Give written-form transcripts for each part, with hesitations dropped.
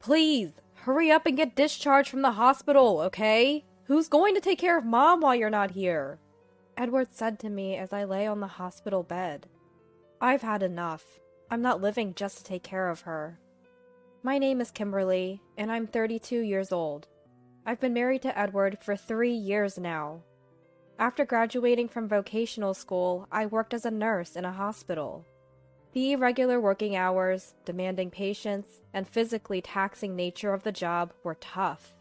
Please, hurry up and get discharged from the hospital, okay? Who's going to take care of Mom while you're not here? Edward said to me as I lay on the hospital bed. I've had enough. I'm not living just to take care of her. My name is Kimberly, and I'm 32 years old. I've been married to Edward for 3 years now. After graduating from vocational school, I worked as a nurse in a hospital. The irregular working hours, demanding patience, and physically taxing nature of the job were tough.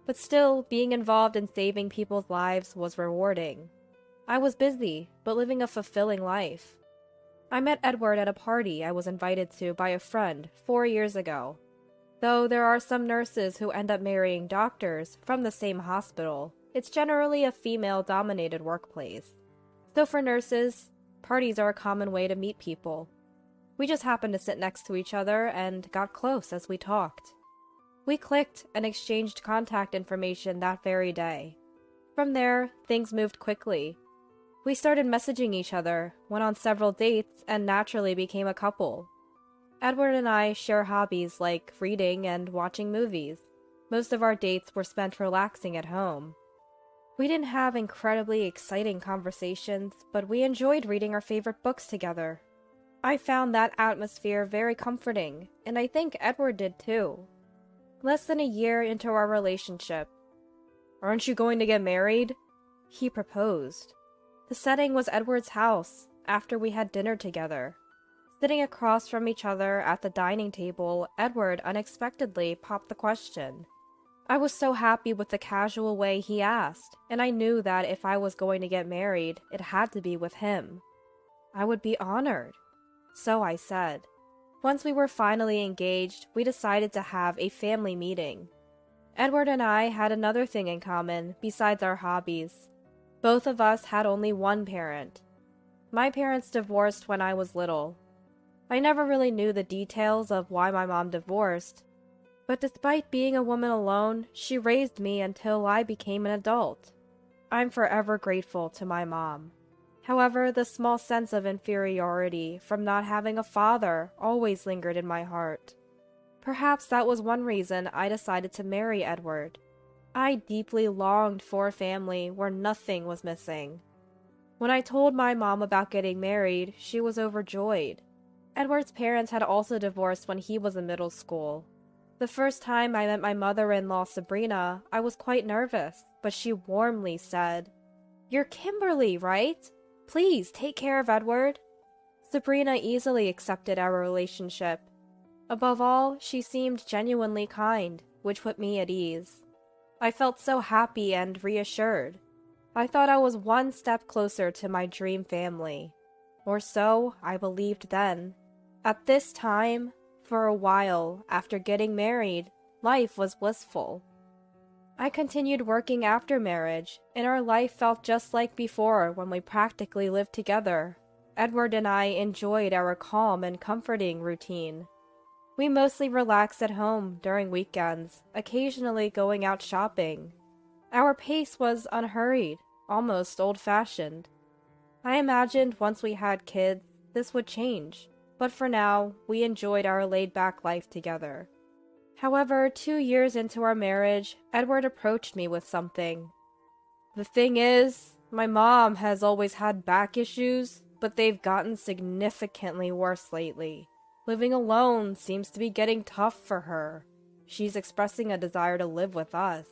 But still, being involved in saving people's lives was rewarding. I was busy, but living a fulfilling life. I met Edward at a party I was invited to by a friend 4 years ago. Though there are some nurses who end up marrying doctors from the same hospital, it's generally a female-dominated workplace. So for nurses, parties are a common way to meet people. We just happened to sit next to each other and got close as we talked. We clicked and exchanged contact information that very day. From there, things moved quickly. We started messaging each other, went on several dates, and naturally became a couple. Edward and I share hobbies like reading and watching movies. Most of our dates were spent relaxing at home. We didn't have incredibly exciting conversations, but we enjoyed reading our favorite books together. I found that atmosphere very comforting, and I think Edward did too. Less than a year into our relationship. "Aren't you going to get married?" he proposed. The setting was Edward's house, after we had dinner together. Sitting across from each other at the dining table, Edward unexpectedly popped the question. I was so happy with the casual way he asked, and I knew that if I was going to get married, it had to be with him. I would be honored. So I said. Once we were finally engaged, we decided to have a family meeting. Edward and I had another thing in common besides our hobbies. Both of us had only one parent. My parents divorced when I was little. I never really knew the details of why my mom divorced, but despite being a woman alone, she raised me until I became an adult. I'm forever grateful to my mom. However, the small sense of inferiority from not having a father always lingered in my heart. Perhaps that was one reason I decided to marry Edward. I deeply longed for a family where nothing was missing. When I told my mom about getting married, she was overjoyed. Edward's parents had also divorced when he was in middle school. The first time I met my mother-in-law, Sabrina, I was quite nervous, but she warmly said, "You're Kimberly, right? Please take care of Edward." Sabrina easily accepted our relationship. Above all, she seemed genuinely kind, which put me at ease. I felt so happy and reassured. I thought I was one step closer to my dream family. Or so I believed then. At this time, for a while after getting married, life was blissful. I continued working after marriage, and our life felt just like before when we practically lived together. Edward and I enjoyed our calm and comforting routine. We mostly relaxed at home during weekends, occasionally going out shopping. Our pace was unhurried, almost old-fashioned. I imagined once we had kids, this would change, but for now, we enjoyed our laid-back life together. However, 2 years into our marriage, Edward approached me with something. "The thing is, my mom has always had back issues, but they've gotten significantly worse lately. Living alone seems to be getting tough for her. She's expressing a desire to live with us."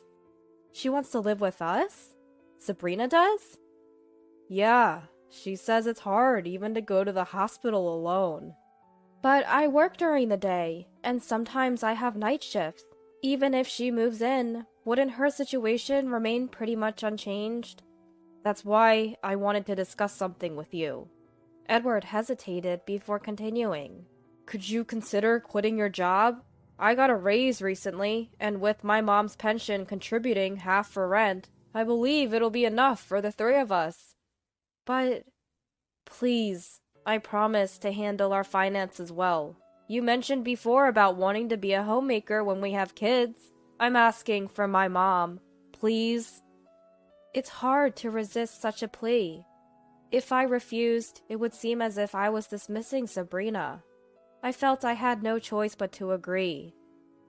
"She wants to live with us? Sabrina does?" "Yeah, she says it's hard even to go to the hospital alone." "But I work during the day, and sometimes I have night shifts. Even if she moves in, wouldn't her situation remain pretty much unchanged?" "That's why I wanted to discuss something with you." Edward hesitated before continuing. "Could you consider quitting your job? I got a raise recently, and with my mom's pension contributing half for rent, I believe it'll be enough for the 3 of us." "But, please, I promise to handle our finances well. You mentioned before about wanting to be a homemaker when we have kids. I'm asking for my mom. Please." It's hard to resist such a plea. If I refused, it would seem as if I was dismissing Sabrina. I felt I had no choice but to agree.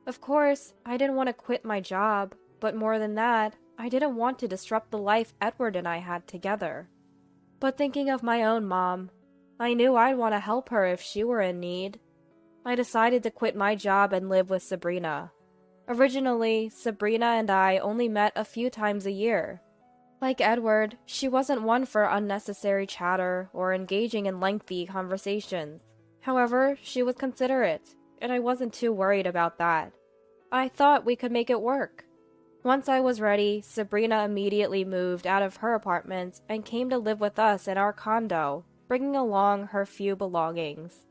Of course, I didn't want to quit my job, but more than that, I didn't want to disrupt the life Edward and I had together. But thinking of my own mom, I knew I'd want to help her if she were in need. I decided to quit my job and live with Sabrina. Originally, Sabrina and I only met a few times a year. Like Edward, she wasn't one for unnecessary chatter or engaging in lengthy conversations. However, she was considerate, and I wasn't too worried about that. I thought we could make it work. Once I was ready, Sabrina immediately moved out of her apartment and came to live with us in our condo, bringing along her few belongings.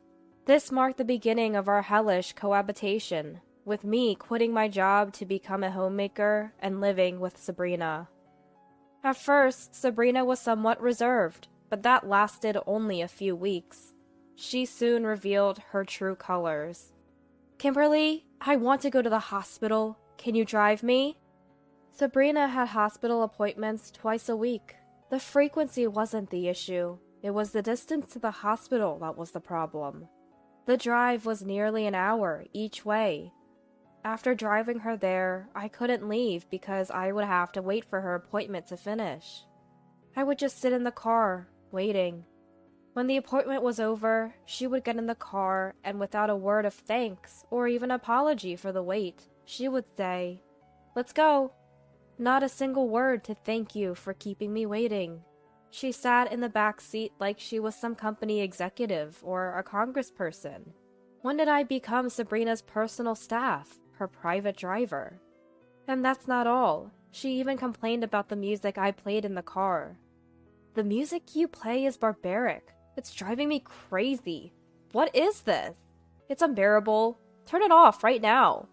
This marked the beginning of our hellish cohabitation, with me quitting my job to become a homemaker and living with Sabrina. At first, Sabrina was somewhat reserved, but that lasted only a few weeks. She soon revealed her true colors. "Kimberly, I want to go to the hospital. Can you drive me?" Sabrina had hospital appointments twice a week. The frequency wasn't the issue. It was the distance to the hospital that was the problem. The drive was nearly an hour each way. After driving her there, I couldn't leave because I would have to wait for her appointment to finish. I would just sit in the car, waiting. When the appointment was over, she would get in the car, and without a word of thanks or even apology for the wait, she would say, "Let's go." Not a single word to thank you for keeping me waiting. She sat in the back seat like she was some company executive or a congressperson. When did I become Sabrina's personal staff, her private driver? And that's not all. She even complained about the music I played in the car. "The music you play is barbaric. It's driving me crazy. What is this? It's unbearable. Turn it off right now.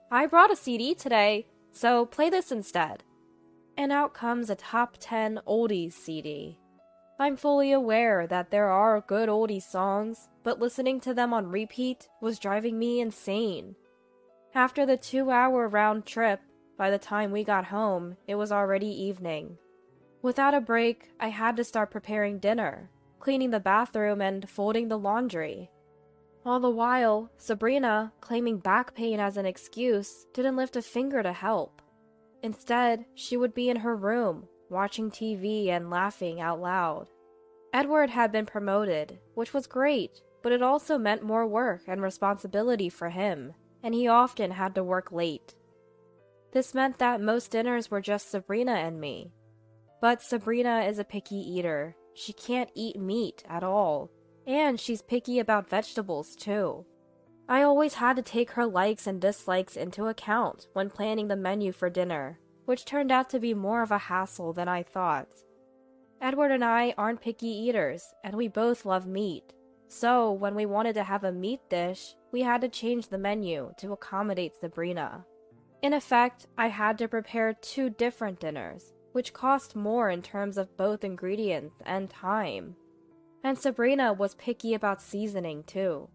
I brought a CD today, so play this instead." And out comes a top 10 oldies CD. I'm fully aware that there are good oldies songs, but listening to them on repeat was driving me insane. After the 2-hour round trip, by the time we got home, it was already evening. Without a break, I had to start preparing dinner, cleaning the bathroom, and folding the laundry. All the while, Sabrina, claiming back pain as an excuse, didn't lift a finger to help. Instead, she would be in her room, watching TV and laughing out loud. Edward had been promoted, which was great, but it also meant more work and responsibility for him, and he often had to work late. This meant that most dinners were just Sabrina and me. But Sabrina is a picky eater. She can't eat meat at all, and she's picky about vegetables too. I always had to take her likes and dislikes into account when planning the menu for dinner, which turned out to be more of a hassle than I thought. Edward and I aren't picky eaters, and we both love meat. So, when we wanted to have a meat dish, we had to change the menu to accommodate Sabrina. In effect, I had to prepare 2 different dinners, which cost more in terms of both ingredients and time. And Sabrina was picky about seasoning too.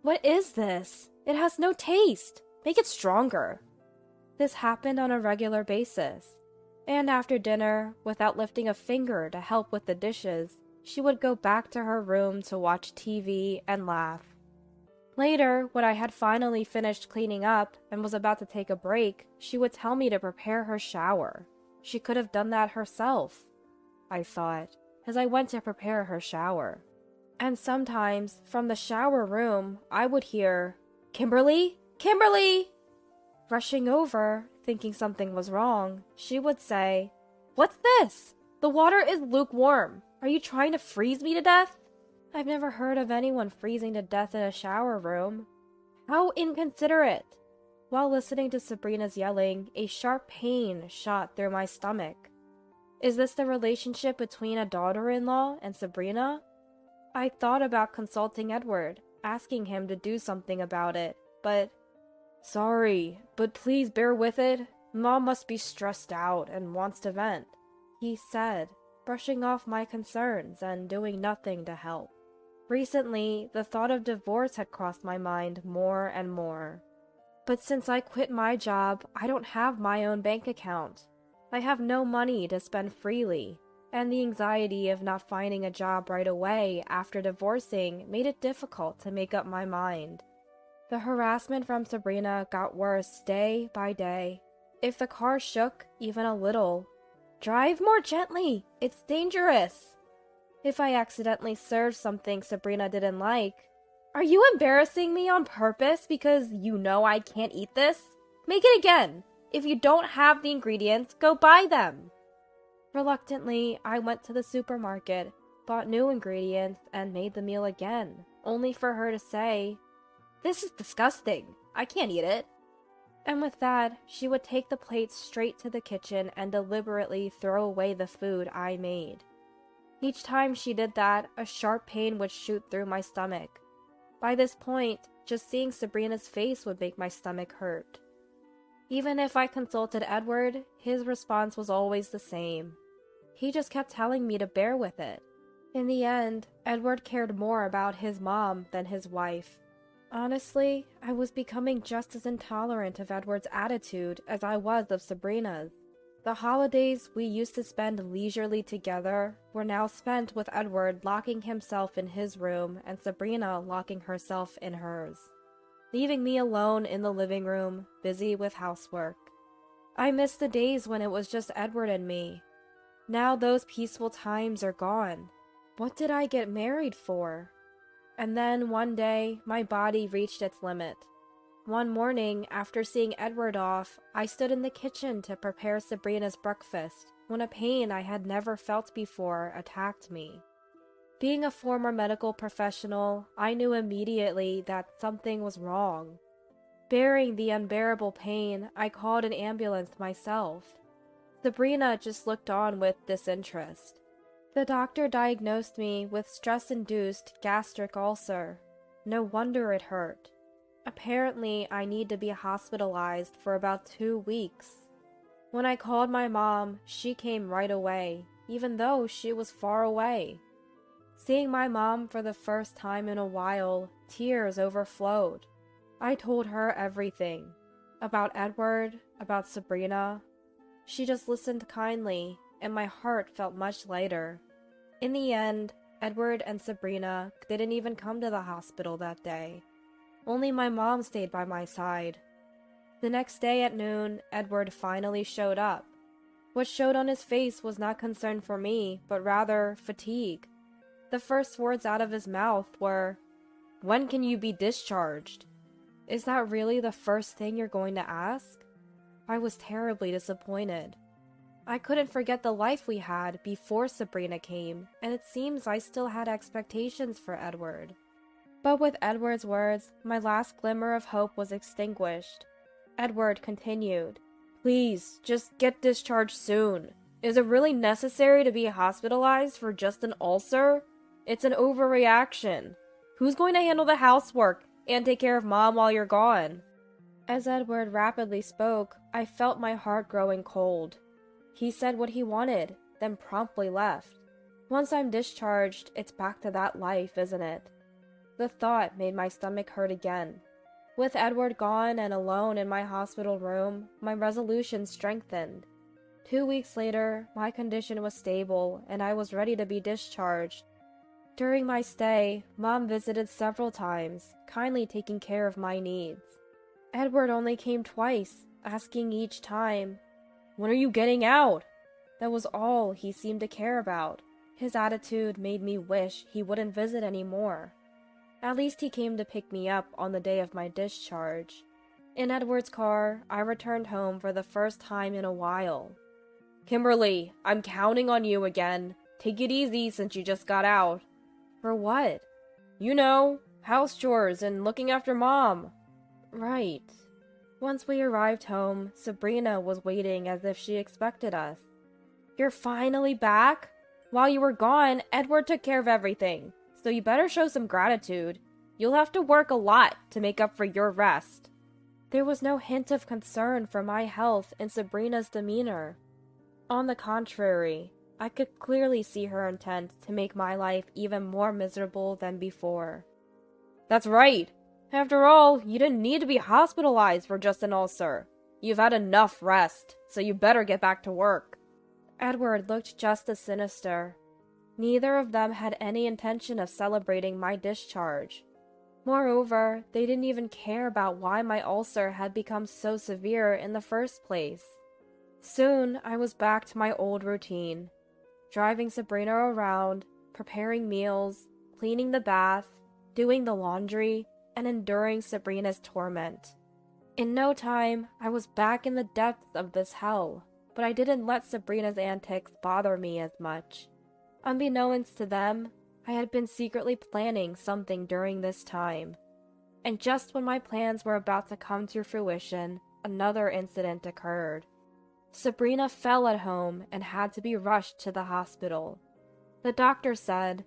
"What is this? It has no taste. Make it stronger." This happened on a regular basis. And after dinner, without lifting a finger to help with the dishes, she would go back to her room to watch TV and laugh. Later, when I had finally finished cleaning up and was about to take a break, she would tell me to prepare her shower. She could have done that herself, I thought, as I went to prepare her shower. And sometimes, from the shower room, I would hear, "Kimberly? Kimberly!" Rushing over, thinking something was wrong, she would say, "What's this? The water is lukewarm. Are you trying to freeze me to death?" I've never heard of anyone freezing to death in a shower room. How inconsiderate! While listening to Sabrina's yelling, a sharp pain shot through my stomach. Is this the relationship between a daughter-in-law and Sabrina? I thought about consulting Edward, asking him to do something about it, but... "Sorry, but please bear with it. Mom must be stressed out and wants to vent," he said, brushing off my concerns and doing nothing to help. Recently, the thought of divorce had crossed my mind more and more. But since I quit my job, I don't have my own bank account. I have no money to spend freely, and the anxiety of not finding a job right away after divorcing made it difficult to make up my mind. The harassment from Sabrina got worse day by day. If the car shook even a little, "Drive more gently, it's dangerous." If I accidentally served something Sabrina didn't like, "Are you embarrassing me on purpose because you know I can't eat this? Make it again. If you don't have the ingredients, go buy them." Reluctantly, I went to the supermarket, bought new ingredients, and made the meal again, only for her to say, "This is disgusting. I can't eat it." And with that, she would take the plates straight to the kitchen and deliberately throw away the food I made. Each time she did that, a sharp pain would shoot through my stomach. By this point, just seeing Sabrina's face would make my stomach hurt. Even if I consulted Edward, his response was always the same. He just kept telling me to bear with it. In the end, Edward cared more about his mom than his wife. Honestly, I was becoming just as intolerant of Edward's attitude as I was of Sabrina's. The holidays we used to spend leisurely together were now spent with Edward locking himself in his room and Sabrina locking herself in hers, leaving me alone in the living room, busy with housework. I miss the days when it was just Edward and me. Now those peaceful times are gone. What did I get married for? And then one day, my body reached its limit. One morning, after seeing Edward off, I stood in the kitchen to prepare Sabrina's breakfast when a pain I had never felt before attacked me. Being a former medical professional, I knew immediately that something was wrong. Bearing the unbearable pain, I called an ambulance myself. Sabrina just looked on with disinterest. The doctor diagnosed me with stress-induced gastric ulcer. No wonder it hurt. Apparently, I need to be hospitalized for about 2 weeks. When I called my mom, she came right away, even though she was far away. Seeing my mom for the first time in a while, tears overflowed. I told her everything. About Edward, about Sabrina. She just listened kindly, and my heart felt much lighter. In the end, Edward and Sabrina didn't even come to the hospital that day. Only my mom stayed by my side. The next day at noon, Edward finally showed up. What showed on his face was not concern for me, but rather fatigue. The first words out of his mouth were, "When can you be discharged?" Is that really the first thing you're going to ask? I was terribly disappointed. I couldn't forget the life we had before Sabrina came, and it seems I still had expectations for Edward. But with Edward's words, my last glimmer of hope was extinguished. Edward continued, "Please, just get discharged soon. Is it really necessary to be hospitalized for just an ulcer? It's an overreaction. Who's going to handle the housework and take care of Mom while you're gone?" As Edward rapidly spoke, I felt my heart growing cold. He said what he wanted, then promptly left. Once I'm discharged, it's back to that life, isn't it? The thought made my stomach hurt again. With Edward gone and alone in my hospital room, my resolution strengthened. 2 weeks later, my condition was stable, and I was ready to be discharged. During my stay, Mom visited several times, kindly taking care of my needs. Edward only came twice, asking each time, "When are you getting out?" That was all he seemed to care about. His attitude made me wish he wouldn't visit anymore. At least he came to pick me up on the day of my discharge. In Edward's car, I returned home for the first time in a while. "Kimberly, I'm counting on you again. Take it easy since you just got out." "For what?" "You know, house chores and looking after Mom." "Right." Once we arrived home, Sabrina was waiting as if she expected us. "You're finally back? While you were gone, Edward took care of everything, so you better show some gratitude. You'll have to work a lot to make up for your rest." There was no hint of concern for my health in Sabrina's demeanor. On the contrary, I could clearly see her intent to make my life even more miserable than before. "That's right. After all, you didn't need to be hospitalized for just an ulcer. You've had enough rest, so you better get back to work." Edward looked just as sinister. Neither of them had any intention of celebrating my discharge. Moreover, they didn't even care about why my ulcer had become so severe in the first place. Soon, I was back to my old routine, driving Sabrina around, preparing meals, cleaning the bath, doing the laundry, and enduring Sabrina's torment. In no time, I was back in the depths of this hell, but I didn't let Sabrina's antics bother me as much. Unbeknownst to them, I had been secretly planning something during this time. And just when my plans were about to come to fruition, another incident occurred. Sabrina fell at home and had to be rushed to the hospital. The doctor said,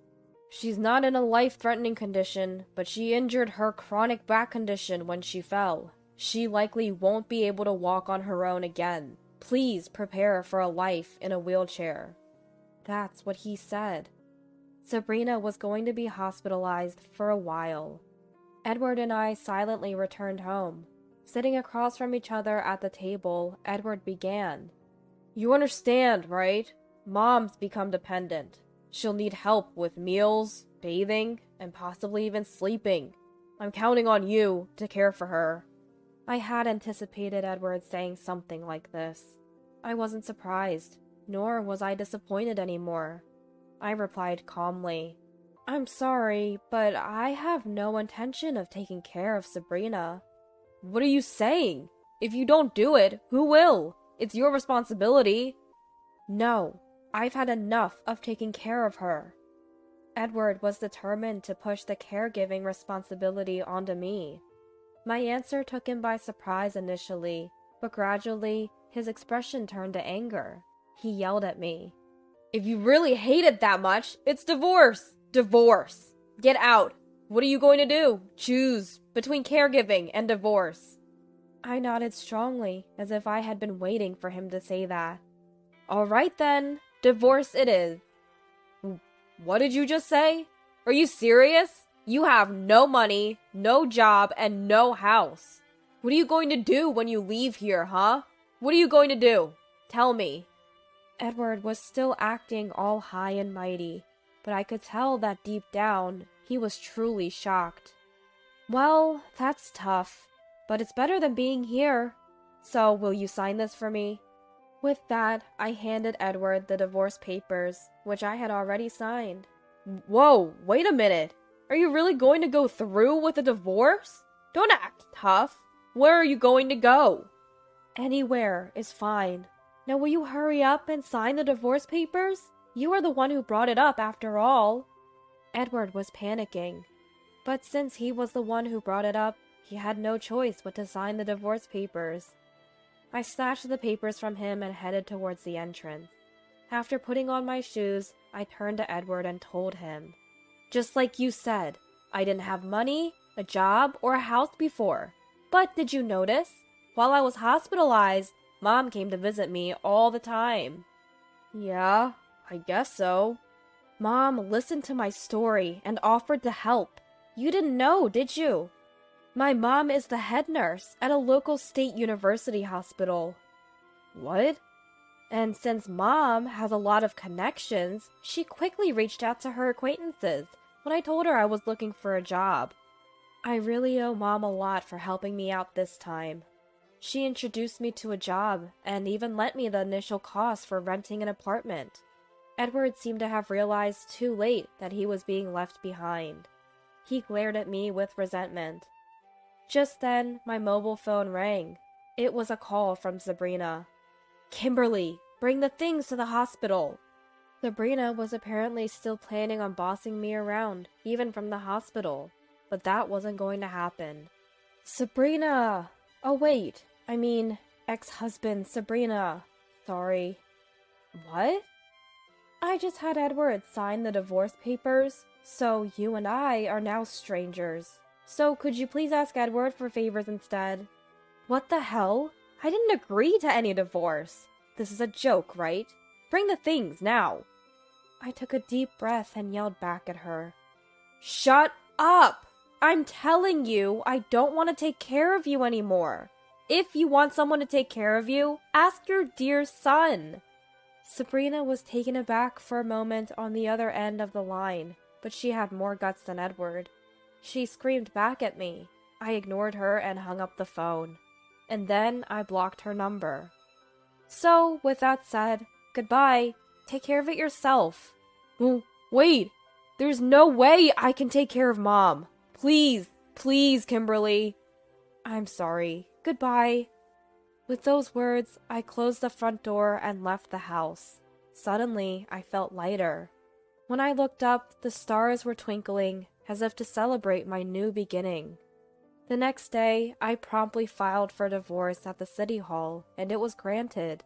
"She's not in a life-threatening condition, but she injured her chronic back condition when she fell. She likely won't be able to walk on her own again. Please prepare for a life in a wheelchair." That's what he said. Sabrina was going to be hospitalized for a while. Edward and I silently returned home. Sitting across from each other at the table, Edward began. "You understand, right? Mom's become dependent. She'll need help with meals, bathing, and possibly even sleeping. I'm counting on you to care for her." I had anticipated Edward saying something like this. I wasn't surprised, nor was I disappointed anymore. I replied calmly, "I'm sorry, but I have no intention of taking care of Sabrina." "What are you saying? If you don't do it, who will? It's your responsibility." "No, I've had enough of taking care of her." Edward was determined to push the caregiving responsibility onto me. My answer took him by surprise initially, but gradually his expression turned to anger. He yelled at me, "If you really hate it that much, it's divorce! Divorce! Get out! What are you going to do? Choose between caregiving and divorce." I nodded strongly, as if I had been waiting for him to say that. "All right then, divorce it is." "What did you just say? Are you serious? You have no money, no job, and no house. What are you going to do when you leave here, huh? What are you going to do? Tell me." Edward was still acting all high and mighty, but I could tell that deep down, he was truly shocked. "Well, that's tough, but it's better than being here. So will you sign this for me?" With that, I handed Edward the divorce papers, which I had already signed. "Whoa, wait a minute. Are you really going to go through with a divorce? Don't act tough. Where are you going to go?" "Anywhere is fine. Now will you hurry up and sign the divorce papers? You are the one who brought it up after all." Edward was panicking, but since he was the one who brought it up, he had no choice but to sign the divorce papers. I snatched the papers from him and headed towards the entrance. After putting on my shoes, I turned to Edward and told him, "Just like you said, I didn't have money, a job, or a house before. But did you notice? While I was hospitalized, Mom came to visit me all the time." "Yeah, I guess so." "Mom listened to my story and offered to help. You didn't know, did you? My mom is the head nurse at a local state university hospital." "What?" "And since Mom has a lot of connections, she quickly reached out to her acquaintances when I told her I was looking for a job. I really owe Mom a lot for helping me out this time. She introduced me to a job and even lent me the initial cost for renting an apartment." Edward seemed to have realized too late that he was being left behind. He glared at me with resentment. Just then, my mobile phone rang. It was a call from Sabrina. "Kimberly, bring the things to the hospital." Sabrina was apparently still planning on bossing me around, even from the hospital, but that wasn't going to happen. "Sabrina! Oh wait, I mean, ex-husband Sabrina. Sorry." "What?" "I just had Edward sign the divorce papers, so you and I are now strangers. So could you please ask Edward for favors instead?" "What the hell? I didn't agree to any divorce. This is a joke, right? Bring the things now." I took a deep breath and yelled back at her, "Shut up! I'm telling you, I don't want to take care of you anymore. If you want someone to take care of you, ask your dear son." Sabrina was taken aback for a moment on the other end of the line, but she had more guts than Edward. She screamed back at me. I ignored her and hung up the phone. And then I blocked her number. So, with that said, goodbye. Take care of it yourself. Wait! There's no way I can take care of Mom. Please, please, Kimberly. I'm sorry. Goodbye. With those words, I closed the front door and left the house. Suddenly, I felt lighter. When I looked up, the stars were twinkling, as if to celebrate my new beginning. The next day, I promptly filed for divorce at the city hall, and it was granted.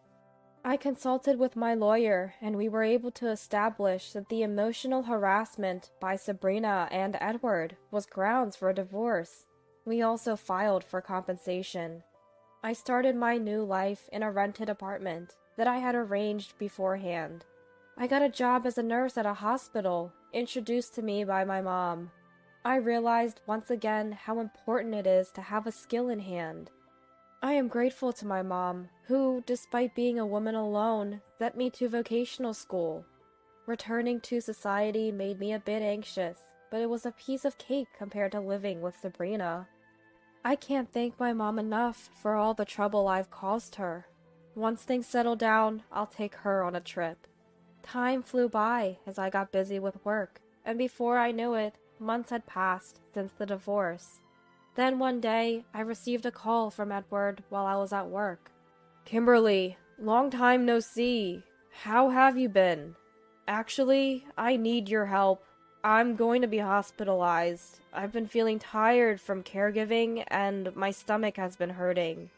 I consulted with my lawyer, and we were able to establish that the emotional harassment by Sabrina and Edward was grounds for a divorce. We also filed for compensation. I started my new life in a rented apartment that I had arranged beforehand. I got a job as a nurse at a hospital, introduced to me by my mom. I realized once again how important it is to have a skill in hand. I am grateful to my mom, who, despite being a woman alone, sent me to vocational school. Returning to society made me a bit anxious, but it was a piece of cake compared to living with Sabrina. I can't thank my mom enough for all the trouble I've caused her. Once things settle down, I'll take her on a trip. Time flew by as I got busy with work, and before I knew it, months had passed since the divorce. Then one day, I received a call from Edward while I was at work. Kimberly, long time no see. How have you been? Actually, I need your help. I'm going to be hospitalized. I've been feeling tired from caregiving, and my stomach has been hurting.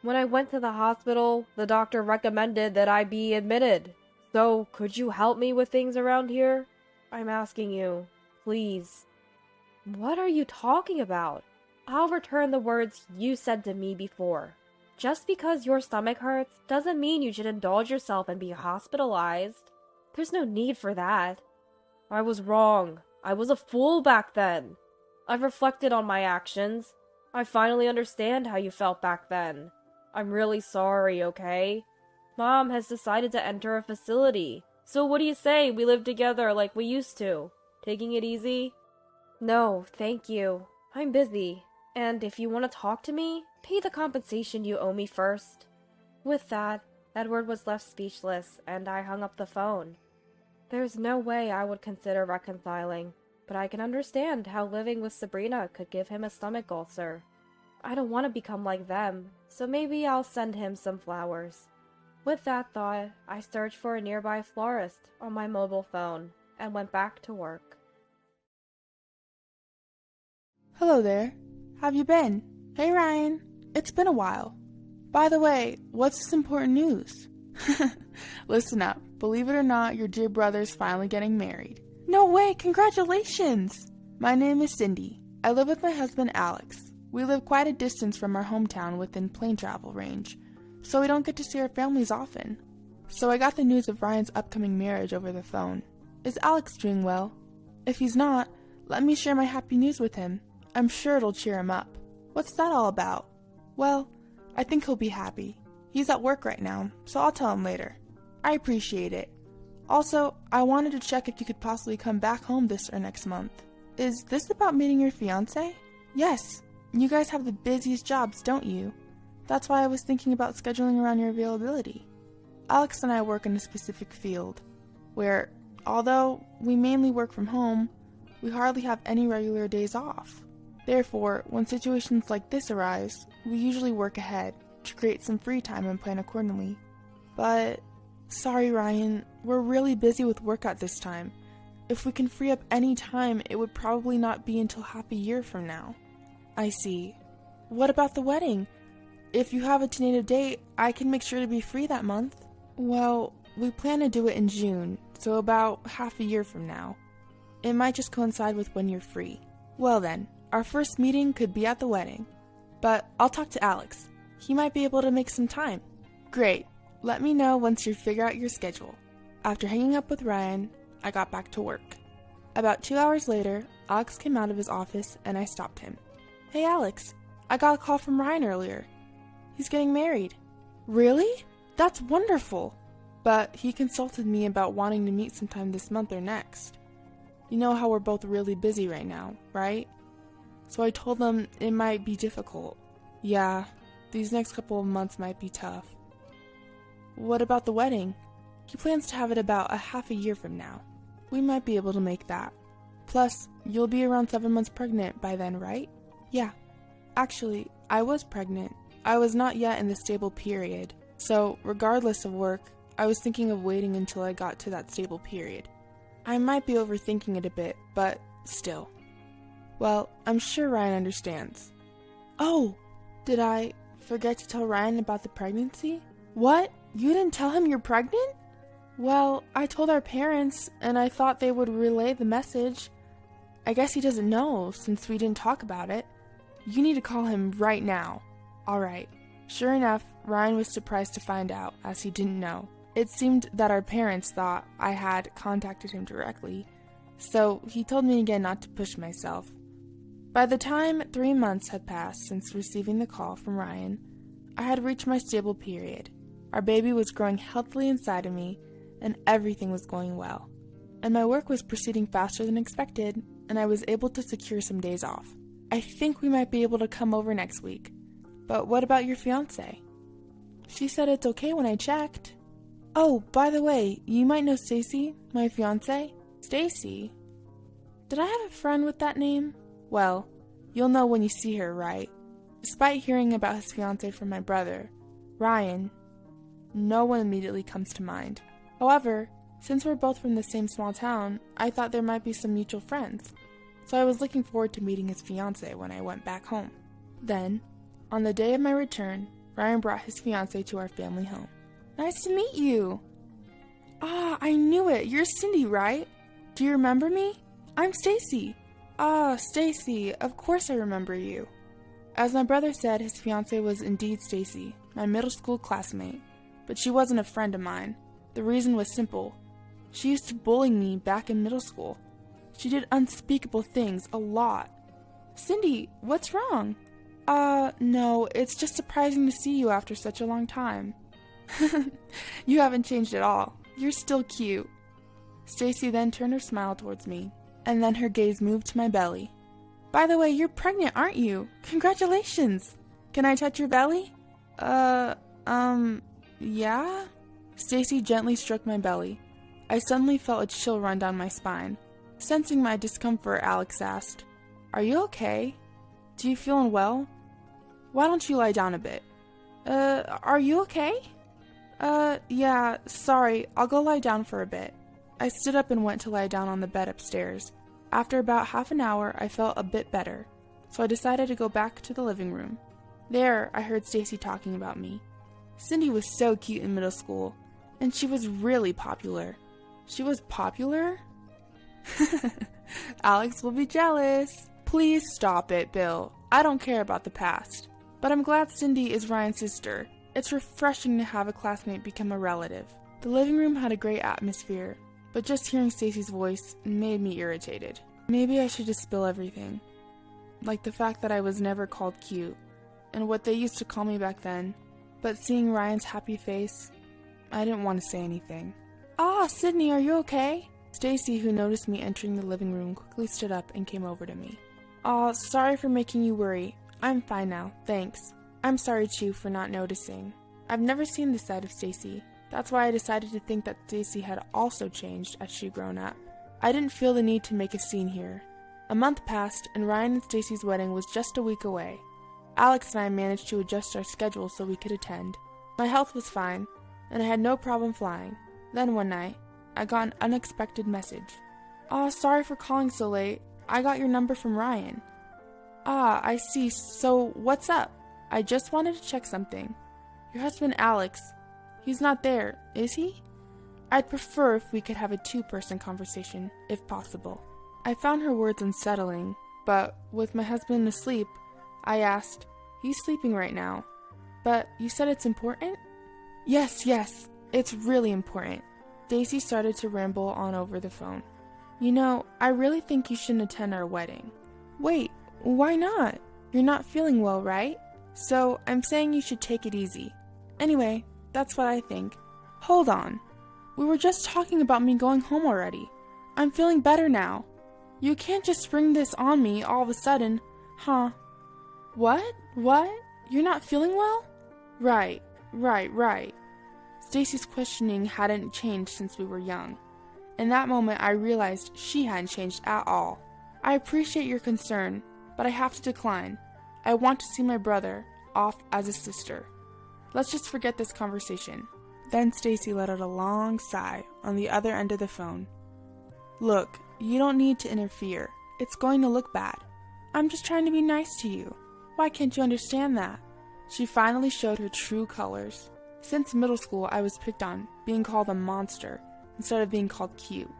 When I went to the hospital, the doctor recommended that I be admitted. So, could you help me with things around here? I'm asking you, please. What are you talking about? I'll return the words you said to me before. Just because your stomach hurts doesn't mean you should indulge yourself and be hospitalized. There's no need for that. I was wrong. I was a fool back then. I've reflected on my actions. I finally understand how you felt back then. I'm really sorry, okay? Mom has decided to enter a facility. So what do you say we live together like we used to? Taking it easy? No, thank you. I'm busy. And if you want to talk to me, pay the compensation you owe me first. With that, Edward was left speechless, and I hung up the phone. There's no way I would consider reconciling, but I can understand how living with Sabrina could give him a stomach ulcer. I don't want to become like them, so maybe I'll send him some flowers. With that thought, I searched for a nearby florist on my mobile phone and went back to work. Hello there. Have you been? Hey Ryan, it's been a while. By the way, what's this important news? Listen up. Believe it or not, your dear brother's finally getting married. No way, congratulations! My name is Cindy. I live with my husband Alex. We live quite a distance from our hometown within plane travel range, so we don't get to see our families often. So I got the news of Ryan's upcoming marriage over the phone. Is Alex doing well? If he's not, let me share my happy news with him. I'm sure it'll cheer him up. What's that all about? Well, I think he'll be happy. He's at work right now, so I'll tell him later. I appreciate it. Also, I wanted to check if you could possibly come back home this or next month. Is this about meeting your fiancé? Yes. You guys have the busiest jobs, don't you? That's why I was thinking about scheduling around your availability. Alex and I work in a specific field, where, although we mainly work from home, we hardly have any regular days off. Therefore, when situations like this arise, we usually work ahead to create some free time and plan accordingly. But, sorry Ryan, we're really busy with work at this time. If we can free up any time, it would probably not be until half a year from now. I see. What about the wedding? If you have a tentative date, I can make sure to be free that month. Well, we plan to do it in June, so about half a year from now. It might just coincide with when you're free. Well then, our first meeting could be at the wedding. But I'll talk to Alex. He might be able to make some time. Great. Let me know once you figure out your schedule. After hanging up with Ryan, I got back to work. About 2 hours later, Alex came out of his office and I stopped him. Hey Alex, I got a call from Ryan earlier. He's getting married. Really? That's wonderful. But he consulted me about wanting to meet sometime this month or next. You know how we're both really busy right now, right? so I told them it might be difficult. Yeah, these next couple of months might be tough. What about the wedding? He plans to have it about a half a year from now. We might be able to make that. Plus, you'll be around 7 months pregnant by then, right? Yeah. Actually, I was pregnant. I was not yet in the stable period, so regardless of work, I was thinking of waiting until I got to that stable period. I might be overthinking it a bit, but still. Well, I'm sure Ryan understands. Oh, did I forget to tell Ryan about the pregnancy? What? You didn't tell him you're pregnant? Well, I told our parents, and I thought they would relay the message. I guess he doesn't know, since we didn't talk about it. You need to call him right now. Alright. Sure enough, Ryan was surprised to find out, as he didn't know. It seemed that our parents thought I had contacted him directly, so he told me again not to push myself. By the time 3 months had passed since receiving the call from Ryan, I had reached my stable period. Our baby was growing healthily inside of me, and everything was going well. And my work was proceeding faster than expected, and I was able to secure some days off. I think we might be able to come over next week. But what about your fiancé? She said it's okay when I checked. Oh, by the way, you might know Stacy, my fiancé. Stacy? Did I have a friend with that name? Well, you'll know when you see her, right? Despite hearing about his fiancé from my brother, Ryan, no one immediately comes to mind. However, since we're both from the same small town, I thought there might be some mutual friends. So I was looking forward to meeting his fiancé when I went back home. Then, on the day of my return, Ryan brought his fiancé to our family home. Nice to meet you! Ah, I knew it! You're Cindy, right? Do you remember me? I'm Stacy. Ah, Stacy, of course I remember you. As my brother said, his fiancé was indeed Stacy, my middle school classmate. But she wasn't a friend of mine. The reason was simple. She used to bully me back in middle school. She did unspeakable things a lot. Cindy, what's wrong? No, it's just surprising to see you after such a long time. You haven't changed at all. You're still cute. Stacy then turned her smile towards me, and then her gaze moved to my belly. By the way, you're pregnant, aren't you? Congratulations! Can I touch your belly? Yeah? Stacy gently stroked my belly. I suddenly felt a chill run down my spine. Sensing my discomfort, Alex asked, Are you okay? Do you feel unwell? Why don't you lie down a bit? Are you okay? Yeah, sorry, I'll go lie down for a bit. I stood up and went to lie down on the bed upstairs. After about half an hour, I felt a bit better, so I decided to go back to the living room. There, I heard Stacy talking about me. Cindy was so cute in middle school, and she was really popular. She was popular? Alex will be jealous. Please stop it, Bill. I don't care about the past. But I'm glad Cindy is Ryan's sister. It's refreshing to have a classmate become a relative. The living room had a great atmosphere, but just hearing Stacy's voice made me irritated. Maybe I should just spill everything. Like the fact that I was never called cute, and what they used to call me back then. But seeing Ryan's happy face, I didn't want to say anything. Ah, Sydney, are you okay? Stacy, who noticed me entering the living room, quickly stood up and came over to me. Aw, sorry for making you worry. I'm fine now, thanks. I'm sorry too for not noticing. I've never seen this side of Stacy. That's why I decided to think that Stacy had also changed as she'd grown up. I didn't feel the need to make a scene here. A month passed, and Ryan and Stacy's wedding was just a week away. Alex and I managed to adjust our schedule so we could attend. My health was fine, and I had no problem flying. Then one night, I got an unexpected message. Aw, sorry for calling so late. I got your number from Ryan. Ah, I see. So, what's up? I just wanted to check something. Your husband Alex, he's not there, is he? I'd prefer if we could have a two-person conversation, if possible. I found her words unsettling, but with my husband asleep, I asked, He's sleeping right now. But you said it's important? Yes, it's really important. Daisy started to ramble on over the phone. You know, I really think you shouldn't attend our wedding. Wait, why not? You're not feeling well, right? So, I'm saying you should take it easy. Anyway, that's what I think. Hold on. We were just talking about me going home already. I'm feeling better now. You can't just spring this on me all of a sudden. Huh? What? You're not feeling well? Right. Stacy's questioning hadn't changed since we were young. In that moment, I realized she hadn't changed at all. I appreciate your concern, but I have to decline. I want to see my brother off as a sister. Let's just forget this conversation. Then Stacy let out a long sigh on the other end of the phone. Look, you don't need to interfere. It's going to look bad. I'm just trying to be nice to you. Why can't you understand that? She finally showed her true colors. Since middle school, I was picked on, being called a monster, instead of being called cute.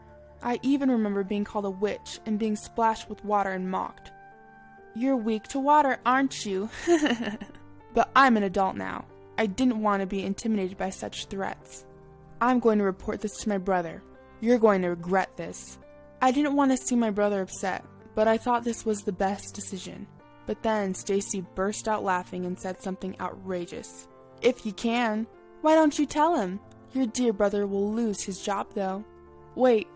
I even remember being called a witch and being splashed with water and mocked. You're weak to water, aren't you? But I'm an adult now. I didn't want to be intimidated by such threats. I'm going to report this to my brother. You're going to regret this. I didn't want to see my brother upset, but I thought this was the best decision. But then Stacy burst out laughing and said something outrageous. If you can, why don't you tell him? Your dear brother will lose his job though. Wait,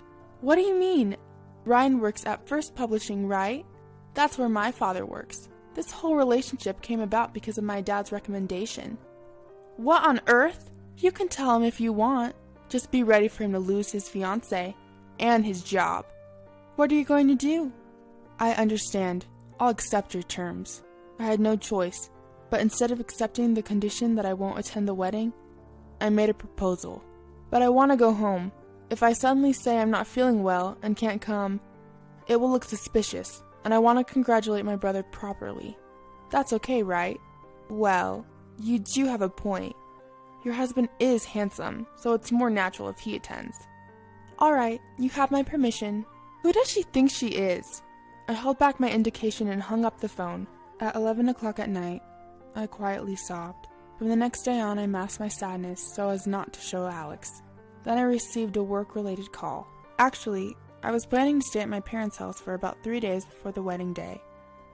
what do you mean? Ryan works at First Publishing, right? That's where my father works. This whole relationship came about because of my dad's recommendation. What on earth? You can tell him if you want. Just be ready for him to lose his fiancée and his job. What are you going to do? I understand. I'll accept your terms. I had no choice, but instead of accepting the condition that I won't attend the wedding, I made a proposal. But I want to go home. If I suddenly say I'm not feeling well and can't come, it will look suspicious, and I want to congratulate my brother properly. That's okay, right? Well, you do have a point. Your husband is handsome, so it's more natural if he attends. Alright, you have my permission. Who does she think she is? I held back my indication and hung up the phone. At 11 o'clock at night, I quietly sobbed. From the next day on, I masked my sadness so as not to show Alex. Then I received a work-related call. Actually, I was planning to stay at my parents' house for about 3 days before the wedding day,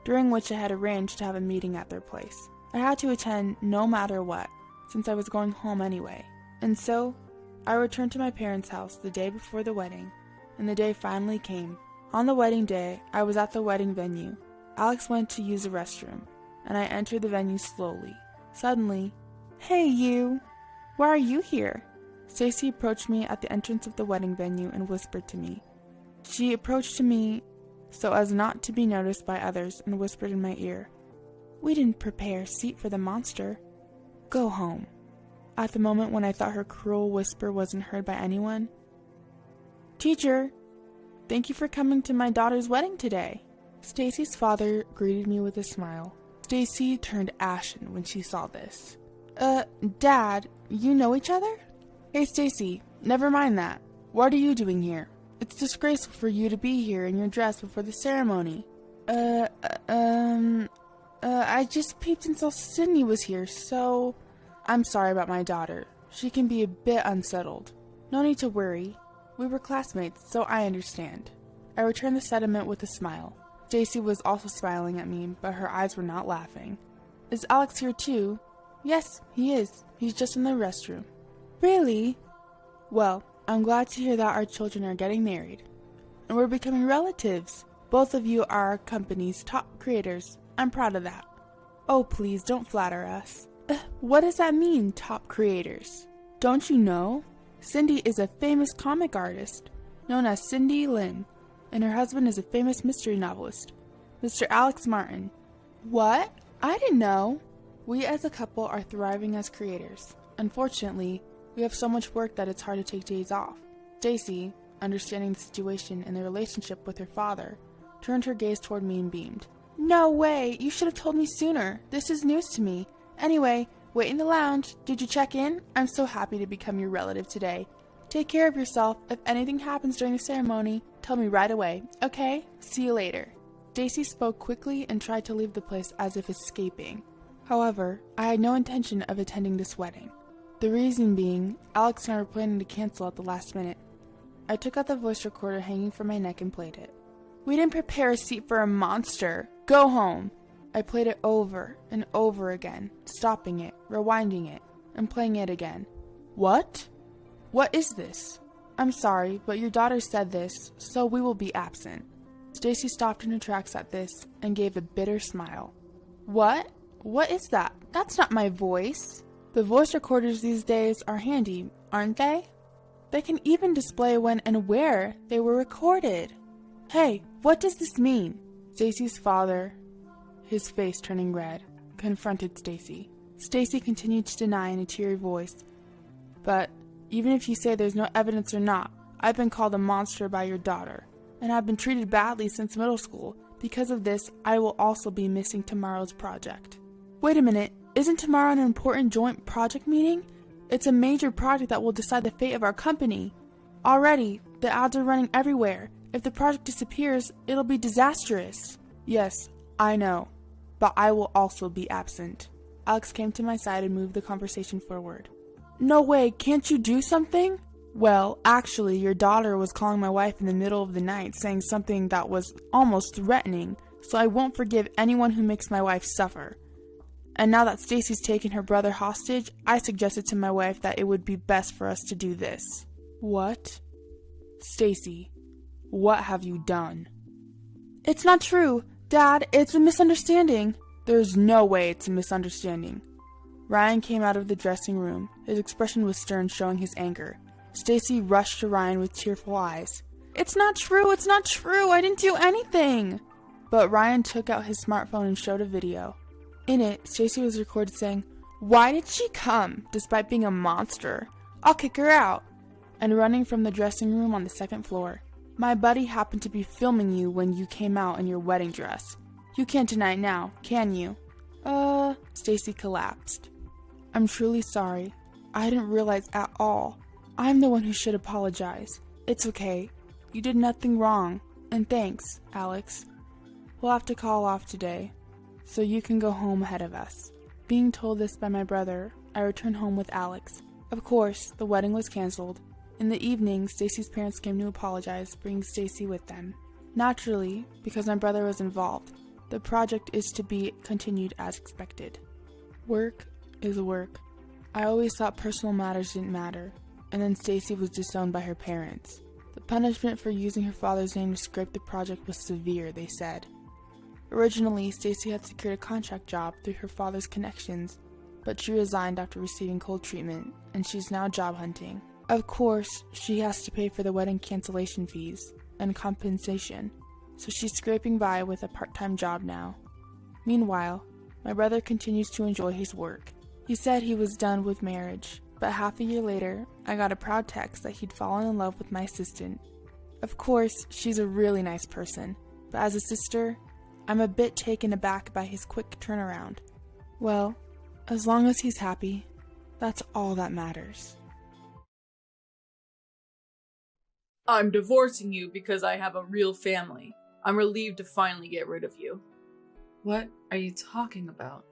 during which I had arranged to have a meeting at their place. I had to attend no matter what, since I was going home anyway. And so, I returned to my parents' house the day before the wedding, and the day finally came. On the wedding day, I was at the wedding venue. Alex went to use the restroom, and I entered the venue slowly. Suddenly, "Hey you! Why are you here?" Stacy approached me at the entrance of the wedding venue and whispered to me. She approached to me so as not to be noticed by others and whispered in my ear, "We didn't prepare a seat for the monster. Go home." At the moment when I thought her cruel whisper wasn't heard by anyone, "Teacher, thank you for coming to my daughter's wedding today." Stacy's father greeted me with a smile. Stacy turned ashen when she saw this. Dad, you know each other?" "Hey Stacy, never mind that. What are you doing here? It's disgraceful for you to be here in your dress before the ceremony." I just peeped and saw Sydney was here, so..." "I'm sorry about my daughter. She can be a bit unsettled. No need to worry. We were classmates, so I understand." I returned the sentiment with a smile. Stacy was also smiling at me, but her eyes were not laughing. "Is Alex here too?" "Yes, he is. He's just in the restroom." "Really?" "Well, I'm glad to hear that our children are getting married. And we're becoming relatives. Both of you are our company's top creators. I'm proud of that." "Oh, please don't flatter us." What does that mean, top creators?" "Don't you know? Cindy is a famous comic artist, known as Cindy Lin, and her husband is a famous mystery novelist, Mr. Alex Martin." "What? I didn't know." "We as a couple are thriving as creators. Unfortunately, we have so much work that it's hard to take days off." Stacy, understanding the situation and the relationship with her father, turned her gaze toward me and beamed. "No way! You should have told me sooner. This is news to me. Anyway, wait in the lounge. Did you check in? I'm so happy to become your relative today. Take care of yourself. If anything happens during the ceremony, tell me right away, okay? See you later." Stacy spoke quickly and tried to leave the place as if escaping. However, I had no intention of attending this wedding. The reason being, Alex and I were planning to cancel at the last minute. I took out the voice recorder hanging from my neck and played it. "We didn't prepare a seat for a monster. Go home." I played it over and over again, stopping it, rewinding it, and playing it again. "What? What is this?" "I'm sorry, but your daughter said this, so we will be absent." Stacy stopped in her tracks at this and gave a bitter smile. What? What is that? That's not my voice. The voice recorders these days are handy, aren't they? They can even display when and where they were recorded. Hey, what does this mean? Stacy's father, his face turning red, confronted Stacy. Stacy continued to deny in a teary voice. But even if you say there's no evidence or not, I've been called a monster by your daughter, and I've been treated badly since middle school. Because of this, I will also be missing tomorrow's project. Wait a minute, isn't tomorrow an important joint project meeting? It's a major project that will decide the fate of our company. Already, the ads are running everywhere. If the project disappears, it'll be disastrous. Yes, I know, but I will also be absent. Alex came to my side and moved the conversation forward. No way, can't you do something? Well, actually, your daughter was calling my wife in the middle of the night saying something that was almost threatening, so I won't forgive anyone who makes my wife suffer. And now that Stacy's taken her brother hostage, I suggested to my wife that it would be best for us to do this. What? Stacy, what have you done? It's not true. Dad, it's a misunderstanding. There's no way it's a misunderstanding. Ryan came out of the dressing room. His expression was stern, showing his anger. Stacy rushed to Ryan with tearful eyes. It's not true, I didn't do anything. But Ryan took out his smartphone and showed a video. In it, Stacy was recorded saying, "Why did she come, despite being a monster? I'll kick her out," and running from the dressing room on the second floor. My buddy happened to be filming you when you came out in your wedding dress. You can't deny it now, can you? Stacy collapsed. I'm truly sorry. I didn't realize at all. I'm the one who should apologize. It's okay. You did nothing wrong. And thanks, Alex. We'll have to call off today, so you can go home ahead of us. Being told this by my brother, I returned home with Alex. Of course, the wedding was canceled. In the evening, Stacy's parents came to apologize, bringing Stacy with them. Naturally, because my brother was involved, the project is to be continued as expected. Work is work. I always thought personal matters didn't matter, and then Stacy was disowned by her parents. The punishment for using her father's name to scrape the project was severe, they said. Originally, Stacy had secured a contract job through her father's connections, but she resigned after receiving cold treatment, and she's now job hunting. Of course, she has to pay for the wedding cancellation fees and compensation, so she's scraping by with a part-time job now. Meanwhile, my brother continues to enjoy his work. He said he was done with marriage, but half a year later, I got a proud text that he'd fallen in love with my assistant. Of course, she's a really nice person, but as a sister, I'm a bit taken aback by his quick turnaround. Well, as long as he's happy, that's all that matters. I'm divorcing you because I have a real family. I'm relieved to finally get rid of you. What are you talking about?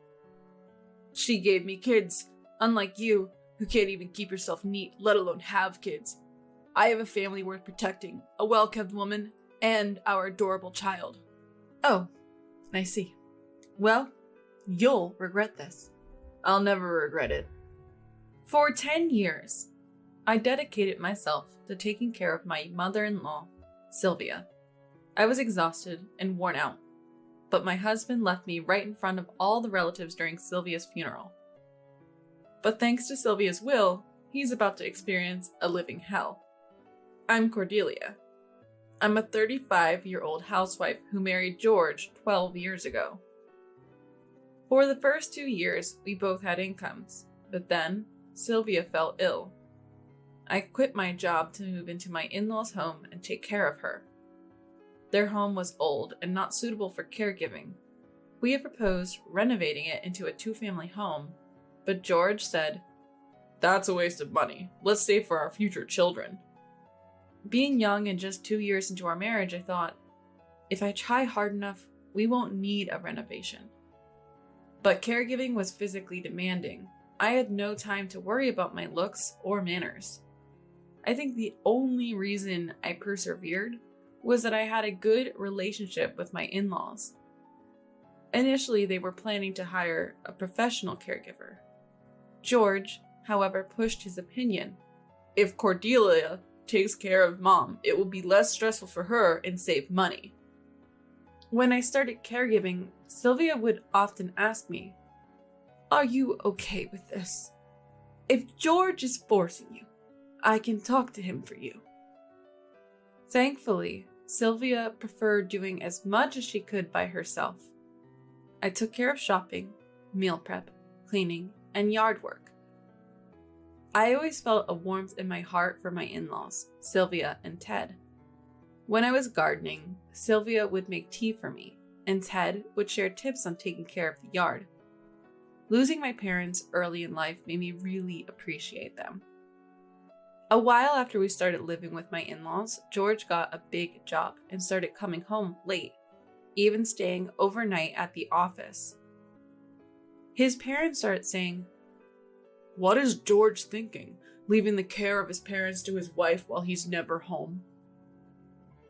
She gave me kids, unlike you, who can't even keep yourself neat, let alone have kids. I have a family worth protecting, a well-kept woman, and our adorable child. Oh, I see. Well, you'll regret this. I'll never regret it. For 10 years, I dedicated myself to taking care of my mother-in-law, Sylvia. I was exhausted and worn out, but my husband left me right in front of all the relatives during Sylvia's funeral. But thanks to Sylvia's will, he's about to experience a living hell. I'm Cordelia. I'm a 35-year-old housewife who married George 12 years ago. For the first 2 years, we both had incomes, but then Sylvia fell ill. I quit my job to move into my in-laws' home and take care of her. Their home was old and not suitable for caregiving. We had proposed renovating it into a 2-family home, but George said, "That's a waste of money. Let's save for our future children." Being young and just 2 years into our marriage, I thought, if I try hard enough, we won't need a renovation. But caregiving was physically demanding. I had no time to worry about my looks or manners. I think the only reason I persevered was that I had a good relationship with my in-laws. Initially, they were planning to hire a professional caregiver. George, however, pushed his opinion. If Cordelia takes care of Mom, it will be less stressful for her and save money. When I started caregiving, Sylvia would often ask me, "Are you okay with this? If George is forcing you, I can talk to him for you." Thankfully, Sylvia preferred doing as much as she could by herself. I took care of shopping, meal prep, cleaning, and yard work. I always felt a warmth in my heart for my in-laws, Sylvia and Ted. When I was gardening, Sylvia would make tea for me, and Ted would share tips on taking care of the yard. Losing my parents early in life made me really appreciate them. A while after we started living with my in-laws, George got a big job and started coming home late, even staying overnight at the office. His parents started saying, "What is George thinking, leaving the care of his parents to his wife while he's never home?"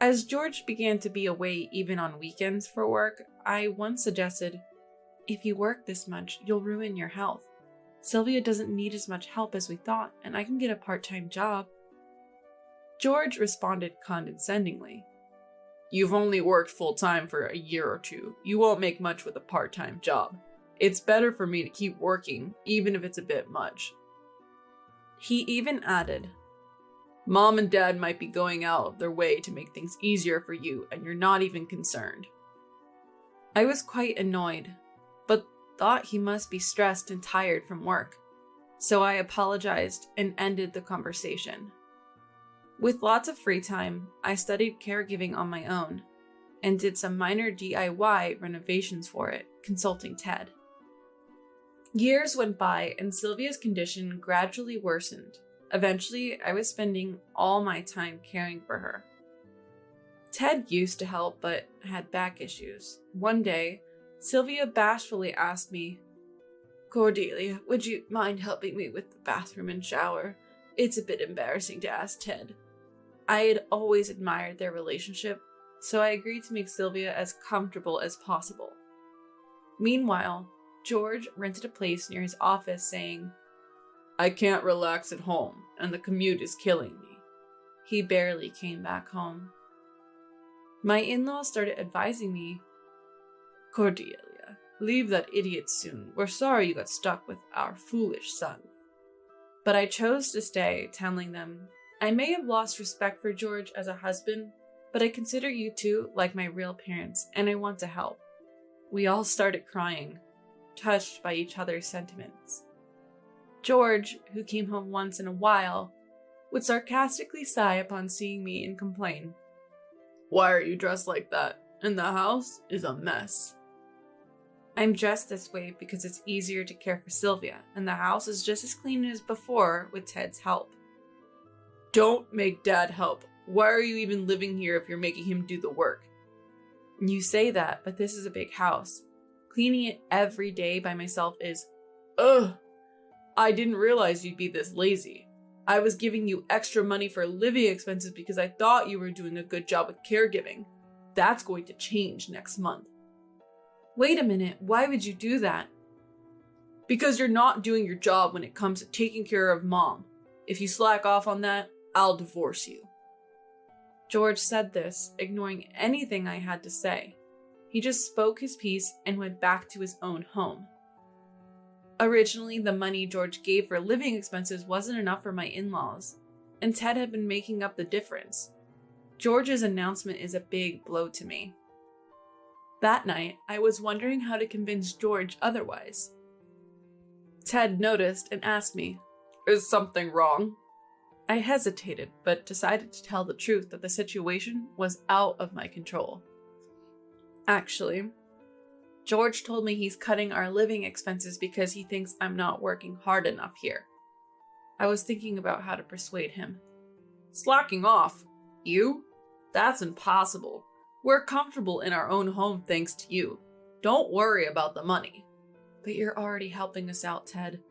As George began to be away even on weekends for work, I once suggested, "If you work this much, you'll ruin your health. Sylvia doesn't need as much help as we thought, and I can get a part-time job." George responded condescendingly, "You've only worked full-time for a year or two. You won't make much with a part-time job. It's better for me to keep working, even if it's a bit much." He even added, "Mom and Dad might be going out of their way to make things easier for you, and you're not even concerned." I was quite annoyed, but thought he must be stressed and tired from work, so I apologized and ended the conversation. With lots of free time, I studied caregiving on my own and did some minor DIY renovations for it, consulting Ted. Years went by and Sylvia's condition gradually worsened. Eventually, I was spending all my time caring for her. Ted used to help but had back issues. One day, Sylvia bashfully asked me, "Cordelia, would you mind helping me with the bathroom and shower? It's a bit embarrassing to ask Ted." I had always admired their relationship, so I agreed to make Sylvia as comfortable as possible. Meanwhile, George rented a place near his office saying, "I can't relax at home, and the commute is killing me." He barely came back home. My in-laws started advising me, "Cordelia, leave that idiot soon. We're sorry you got stuck with our foolish son." But I chose to stay, telling them, "I may have lost respect for George as a husband, but I consider you two like my real parents, and I want to help." We all started crying, touched by each other's sentiments. George, who came home once in a while, would sarcastically sigh upon seeing me and complain, "Why are you dressed like that? And the house is a mess." I'm dressed this way because it's easier to care for Sylvia, and the house is just as clean as before with Ted's help. "Don't make Dad help. Why are you even living here if you're making him do the work?" You say that, but this is a big house. Cleaning it every day by myself is, ugh. I didn't realize you'd be this lazy. I was giving you extra money for living expenses because I thought you were doing a good job with caregiving. That's going to change next month." Wait a minute, why would you do that? "Because you're not doing your job when it comes to taking care of Mom. If you slack off on that, I'll divorce you." George said this, ignoring anything I had to say. He just spoke his piece and went back to his own home. Originally, the money George gave for living expenses wasn't enough for my in-laws, and Ted had been making up the difference. George's announcement is a big blow to me. That night, I was wondering how to convince George otherwise. Ted noticed and asked me, "Is something wrong?" I hesitated, but decided to tell the truth that the situation was out of my control. Actually, George told me he's cutting our living expenses because he thinks I'm not working hard enough here. I was thinking about how to persuade him. "Slacking off? You? That's impossible. We're comfortable in our own home thanks to you. Don't worry about the money." "But you're already helping us out, Ted."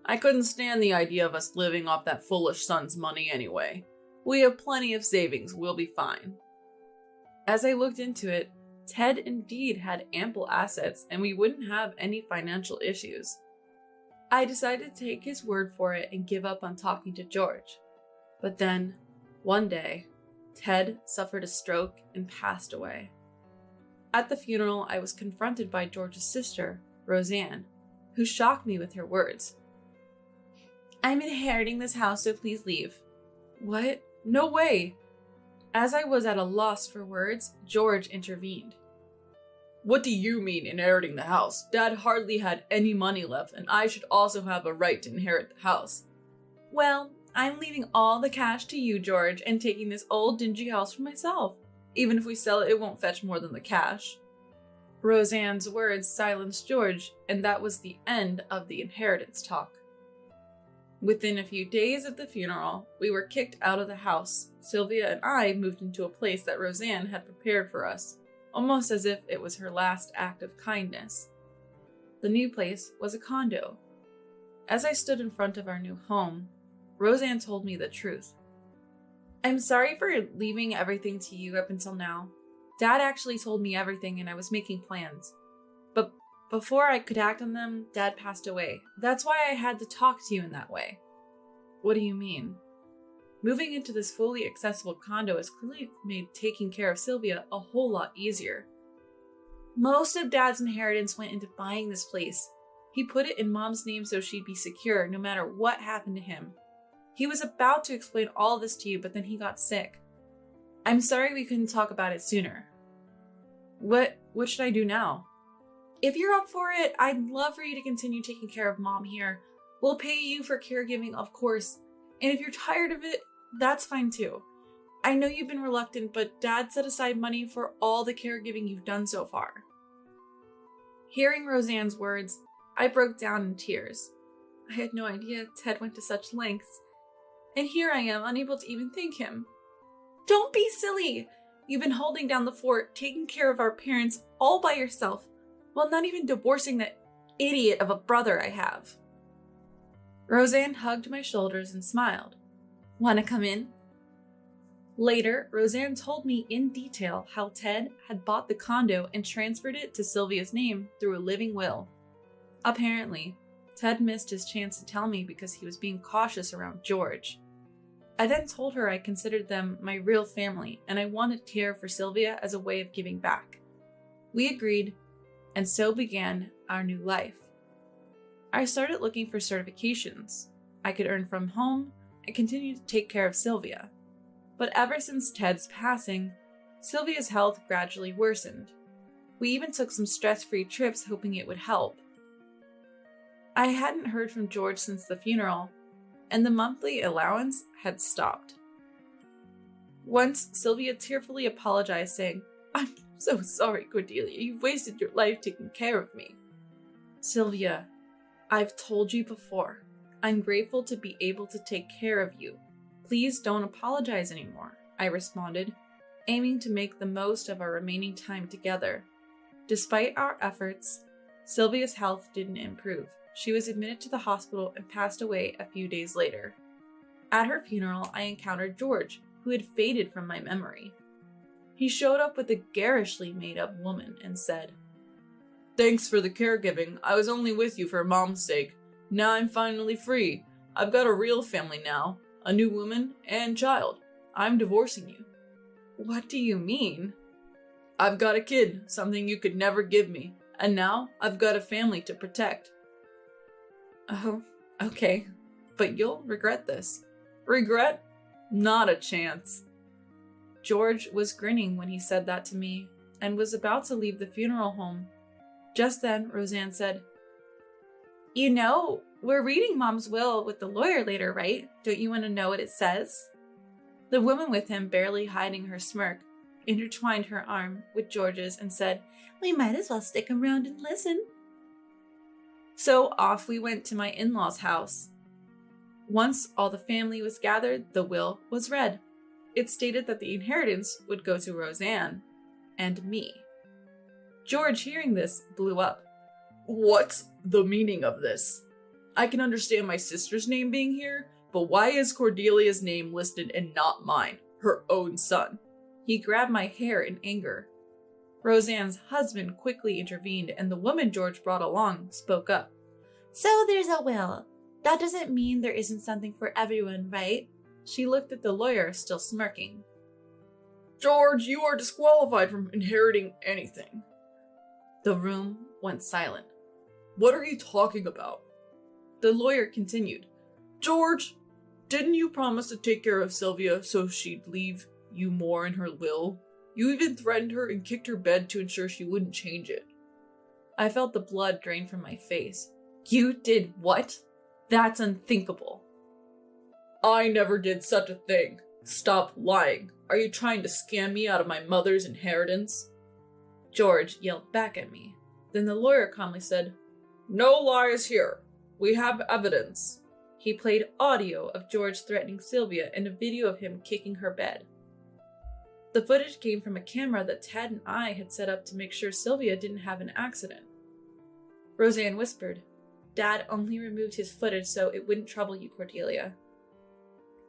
"I couldn't stand the idea of us living off that foolish son's money anyway. We have plenty of savings. We'll be fine." As I looked into it, Ted indeed had ample assets and we wouldn't have any financial issues. I decided to take his word for it and give up on talking to George. But then, one day, Ted suffered a stroke and passed away. At the funeral, I was confronted by George's sister, Roseanne, who shocked me with her words. "I'm inheriting this house, so please leave." What? No way! As I was at a loss for words, George intervened. "What do you mean, inheriting the house? Dad hardly had any money left, and I should also have a right to inherit the house." "Well, I'm leaving all the cash to you, George, and taking this old dingy house for myself. Even if we sell it, it won't fetch more than the cash." Roseanne's words silenced George, and that was the end of the inheritance talk. Within a few days of the funeral, we were kicked out of the house. Sylvia and I moved into a place that Roseanne had prepared for us, almost as if it was her last act of kindness. The new place was a condo. As I stood in front of our new home, Roseanne told me the truth. "I'm sorry for leaving everything to you up until now. Dad actually told me everything and I was making plans. But before I could act on them, Dad passed away. That's why I had to talk to you in that way." "What do you mean?" "Moving into this fully accessible condo has clearly made taking care of Sylvia a whole lot easier. Most of Dad's inheritance went into buying this place. He put it in Mom's name so she'd be secure no matter what happened to him. He was about to explain all this to you, but then he got sick. I'm sorry we couldn't talk about it sooner." What should I do now?" "If you're up for it, I'd love for you to continue taking care of Mom here. We'll pay you for caregiving, of course. And if you're tired of it, that's fine too. I know you've been reluctant, but Dad set aside money for all the caregiving you've done so far." Hearing Roseanne's words, I broke down in tears. I had no idea Ted went to such lengths. And here I am, unable to even thank him. "Don't be silly! You've been holding down the fort, taking care of our parents all by yourself, while not even divorcing that idiot of a brother I have." Roseanne hugged my shoulders and smiled. "Want to come in?" Later, Roseanne told me in detail how Ted had bought the condo and transferred it to Sylvia's name through a living will. Apparently, Ted missed his chance to tell me because he was being cautious around George. I then told her I considered them my real family and I wanted to care for Sylvia as a way of giving back. We agreed, and so began our new life. I started looking for certifications I could earn from home and continue to take care of Sylvia. But ever since Ted's passing, Sylvia's health gradually worsened. We even took some stress-free trips hoping it would help. I hadn't heard from George since the funeral, and the monthly allowance had stopped. Once, Sylvia tearfully apologized, saying, "I'm so sorry, Cordelia. You've wasted your life taking care of me." "Sylvia, I've told you before. I'm grateful to be able to take care of you. Please don't apologize anymore," I responded, aiming to make the most of our remaining time together. Despite our efforts, Sylvia's health didn't improve. She was admitted to the hospital and passed away a few days later. At her funeral, I encountered George, who had faded from my memory. He showed up with a garishly made-up woman and said, "Thanks for the caregiving. I was only with you for Mom's sake. Now I'm finally free. I've got a real family now, a new woman and child. I'm divorcing you." "What do you mean?" "I've got a kid, something you could never give me, and now I've got a family to protect." "Oh, okay. But you'll regret this." "Regret? Not a chance." George was grinning when he said that to me and was about to leave the funeral home. Just then, Roseanne said, "You know, we're reading Mom's will with the lawyer later, right? Don't you want to know what it says?" The woman with him, barely hiding her smirk, intertwined her arm with George's and said, "We might as well stick around and listen." So off we went to my in-laws' house. Once all the family was gathered, the will was read. It stated that the inheritance would go to Roseanne and me. George, hearing this, blew up. "What's the meaning of this? I can understand my sister's name being here, but why is Cordelia's name listed and not mine, her own son?" He grabbed my hair in anger. Roseanne's husband quickly intervened, and the woman George brought along spoke up. "So there's a will. That doesn't mean there isn't something for everyone, right?" She looked at the lawyer, still smirking. George, you are disqualified from inheriting anything. The room went silent. What are you talking about? The lawyer continued. George, didn't you promise to take care of Sylvia so she'd leave you more in her will? You even threatened her and kicked her bed to ensure she wouldn't change it. I felt the blood drain from my face. You did what? That's unthinkable. I never did such a thing. Stop lying. Are you trying to scam me out of my mother's inheritance? George yelled back at me. Then the lawyer calmly said, No lies here. We have evidence. He played audio of George threatening Sylvia and a video of him kicking her bed. The footage came from a camera that Ted and I had set up to make sure Sylvia didn't have an accident. Roseanne whispered, Dad only removed his footage so it wouldn't trouble you, Cordelia.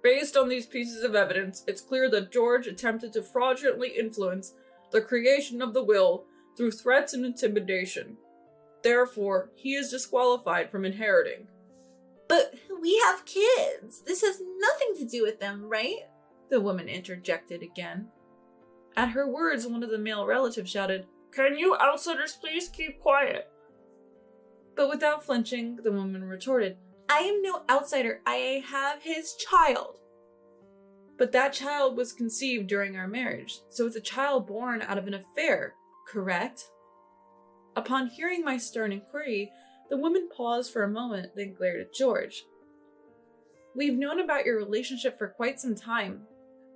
Based on these pieces of evidence, it's clear that George attempted to fraudulently influence the creation of the will through threats and intimidation. Therefore, he is disqualified from inheriting. But we have kids. This has nothing to do with them, right? The woman interjected again. At her words, one of the male relatives shouted, Can you outsiders please keep quiet? But without flinching, the woman retorted, I am no outsider. I have his child. But that child was conceived during our marriage, so it's a child born out of an affair, correct? Upon hearing my stern inquiry, the woman paused for a moment, then glared at George. We've known about your relationship for quite some time.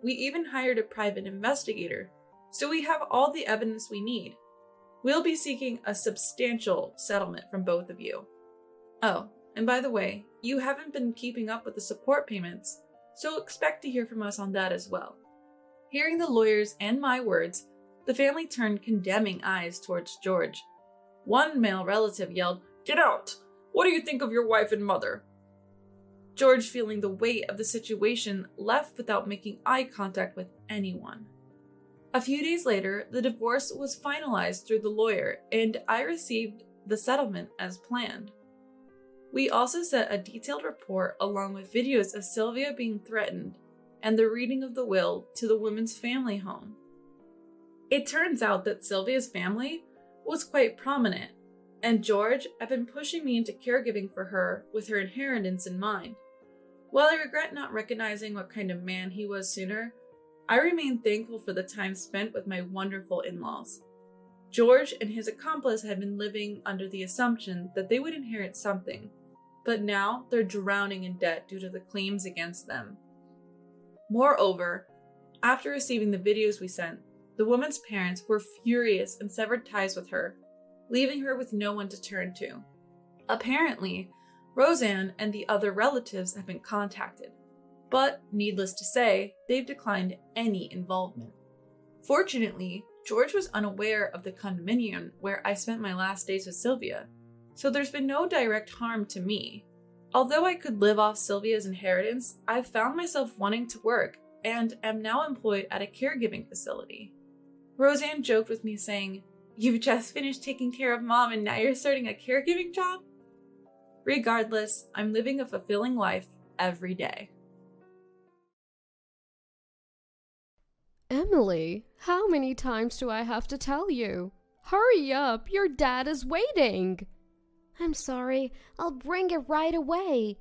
We even hired a private investigator, so we have all the evidence we need. We'll be seeking a substantial settlement from both of you. Oh, and by the way, you haven't been keeping up with the support payments, so expect to hear from us on that as well. Hearing the lawyers and my words, the family turned condemning eyes towards George. One male relative yelled, Get out! What do you think of your wife and mother? George, feeling the weight of the situation, left without making eye contact with anyone. A few days later, the divorce was finalized through the lawyer, and I received the settlement as planned. We also sent a detailed report along with videos of Sylvia being threatened and the reading of the will to the women's family home. It turns out that Sylvia's family was quite prominent, and George had been pushing me into caregiving for her with her inheritance in mind. While I regret not recognizing what kind of man he was sooner, I remain thankful for the time spent with my wonderful in-laws. George and his accomplice had been living under the assumption that they would inherit something, but now they're drowning in debt due to the claims against them. Moreover, after receiving the videos we sent, the woman's parents were furious and severed ties with her, leaving her with no one to turn to. Apparently, Roseanne and the other relatives have been contacted, but needless to say, they've declined any involvement. Fortunately, George was unaware of the condominium where I spent my last days with Sylvia, so there's been no direct harm to me. Although I could live off Sylvia's inheritance, I've found myself wanting to work and am now employed at a caregiving facility. Roseanne joked with me saying, You've just finished taking care of Mom and now you're starting a caregiving job? Regardless, I'm living a fulfilling life every day. Emily, how many times do I have to tell you? Hurry up, your dad is waiting. I'm sorry, I'll bring it right away.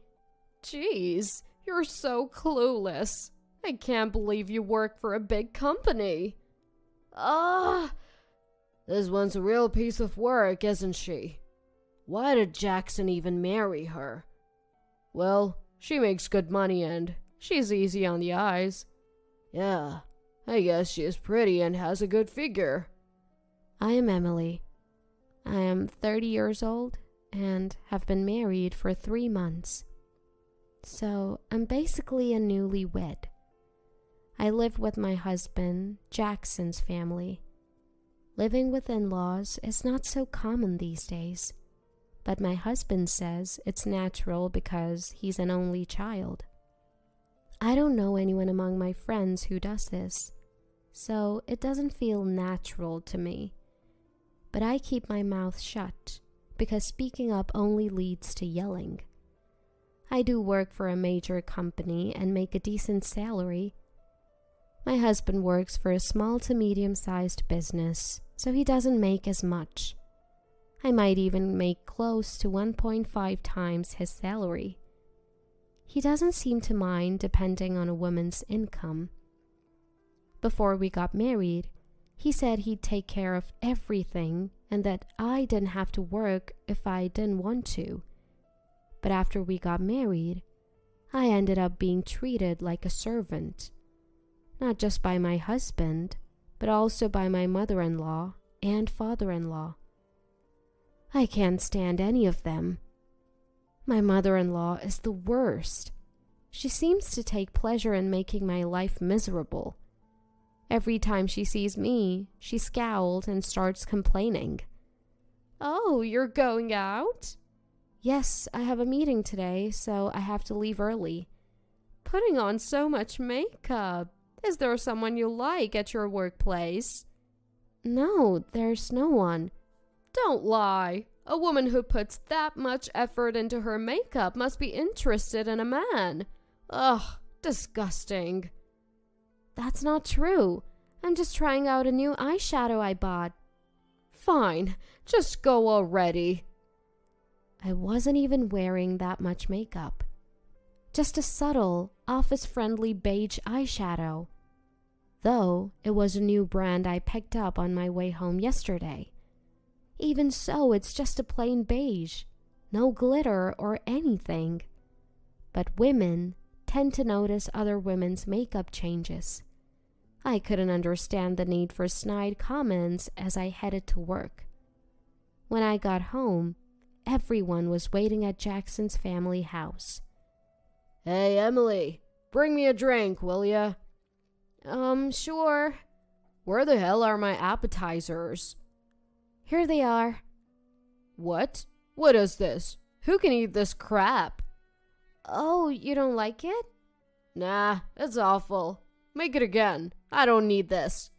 Jeez, you're so clueless. I can't believe you work for a big company. This one's a real piece of work, isn't she? Why did Jackson even marry her? Well, she makes good money and she's easy on the eyes. Yeah, I guess she is pretty and has a good figure. I am Emily. I am 30 years old and have been married for 3 months. So I'm basically a newlywed. I live with my husband, Jackson's family. Living with in-laws is not so common these days, but my husband says it's natural because he's an only child. I don't know anyone among my friends who does this, so it doesn't feel natural to me. But I keep my mouth shut because speaking up only leads to yelling. I do work for a major company and make a decent salary. My husband works for a small to medium-sized business, so he doesn't make as much. I might even make close to 1.5 times his salary. He doesn't seem to mind depending on a woman's income. Before we got married, he said he'd take care of everything and that I didn't have to work if I didn't want to. But after we got married, I ended up being treated like a servant, not just by my husband, but also by my mother-in-law and father-in-law. I can't stand any of them. My mother-in-law is the worst. She seems to take pleasure in making my life miserable. Every time she sees me, she scowls and starts complaining. Oh, you're going out? Yes, I have a meeting today, so I have to leave early. Putting on so much makeup. Is there someone you like at your workplace? No, there's no one. Don't lie. A woman who puts that much effort into her makeup must be interested in a man. Ugh, disgusting. That's not true. I'm just trying out a new eyeshadow I bought. Fine, just go already. I wasn't even wearing that much makeup. Just a subtle, office-friendly beige eyeshadow. Though it was a new brand I picked up on my way home yesterday. Even so, it's just a plain beige. No glitter or anything. But women tend to notice other women's makeup changes. I couldn't understand the need for snide comments as I headed to work. When I got home, everyone was waiting at Jackson's family house. Hey, Emily, bring me a drink, will ya? Sure. Where the hell are my appetizers? Here they are. What? What is this? Who can eat this crap? Oh, you don't like it? Nah, it's awful. Make it again. I don't need this.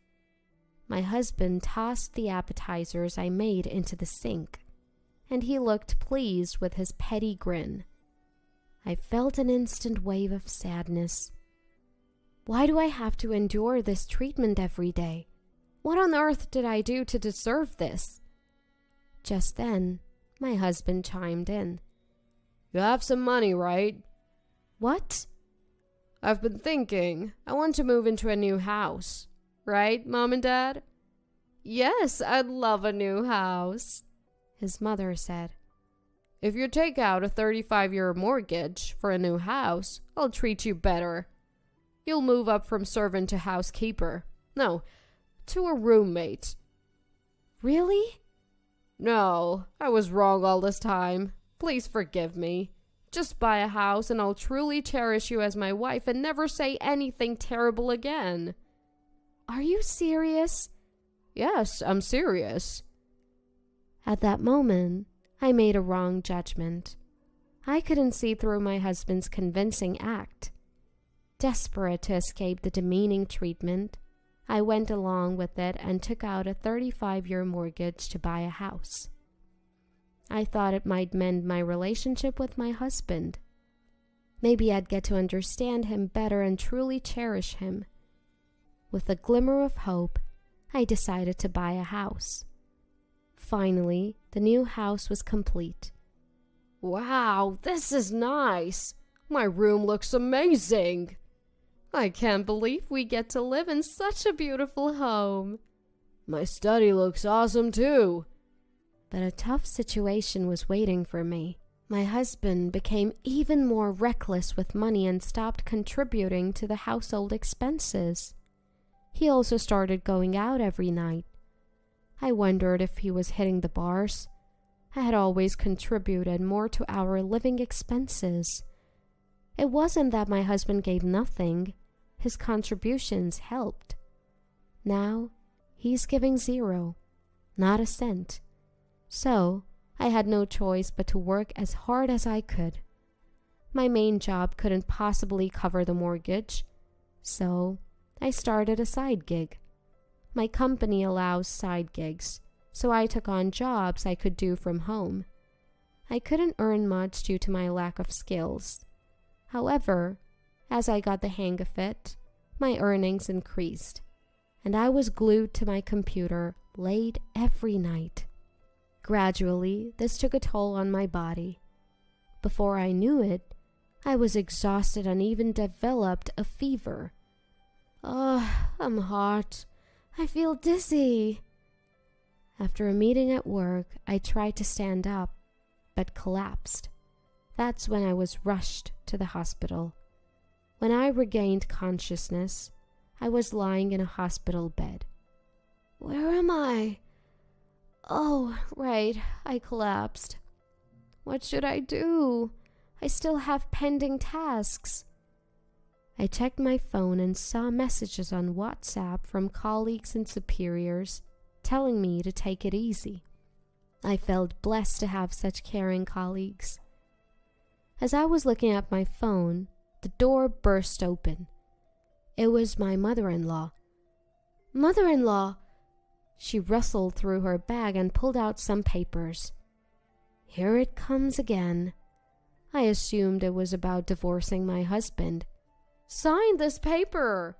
My husband tossed the appetizers I made into the sink, and he looked pleased with his petty grin. I felt an instant wave of sadness. Why do I have to endure this treatment every day? What on earth did I do to deserve this? Just then, my husband chimed in. You have some money, right? What? I've been thinking. I want to move into a new house. Right, Mom and Dad? Yes, I'd love a new house, his mother said. If you take out a 35-year mortgage for a new house, I'll treat you better. You'll move up from servant to housekeeper. No, to a roommate. Really? No, I was wrong all this time. Please forgive me. Just buy a house and I'll truly cherish you as my wife and never say anything terrible again. Are you serious? Yes, I'm serious. At that moment, I made a wrong judgment. I couldn't see through my husband's convincing act. Desperate to escape the demeaning treatment, I went along with it and took out a 35-year mortgage to buy a house. I thought it might mend my relationship with my husband. Maybe I'd get to understand him better and truly cherish him. With a glimmer of hope, I decided to buy a house. Finally, the new house was complete. Wow, this is nice. My room looks amazing. I can't believe we get to live in such a beautiful home. My study looks awesome too. But a tough situation was waiting for me. My husband became even more reckless with money and stopped contributing to the household expenses. He also started going out every night. I wondered if he was hitting the bars. I had always contributed more to our living expenses. It wasn't that my husband gave nothing. His contributions helped. Now, he's giving zero, not a cent. So, I had no choice but to work as hard as I could. My main job couldn't possibly cover the mortgage, so I started a side gig. My company allows side gigs, so I took on jobs I could do from home. I couldn't earn much due to my lack of skills. However, as I got the hang of it, my earnings increased, and I was glued to my computer late every night. Gradually, this took a toll on my body. Before I knew it, I was exhausted and even developed a fever. I'm hot. I feel dizzy. After a meeting at work, I tried to stand up, but collapsed. That's when I was rushed to the hospital. When I regained consciousness, I was lying in a hospital bed. Where am I? Oh, right, I collapsed. What should I do? I still have pending tasks. I checked my phone and saw messages on WhatsApp from colleagues and superiors telling me to take it easy. I felt blessed to have such caring colleagues. As I was looking at my phone, the door burst open. It was my mother-in-law. Mother-in-law! She rustled through her bag and pulled out some papers. Here it comes again. I assumed it was about divorcing my husband. Sign this paper!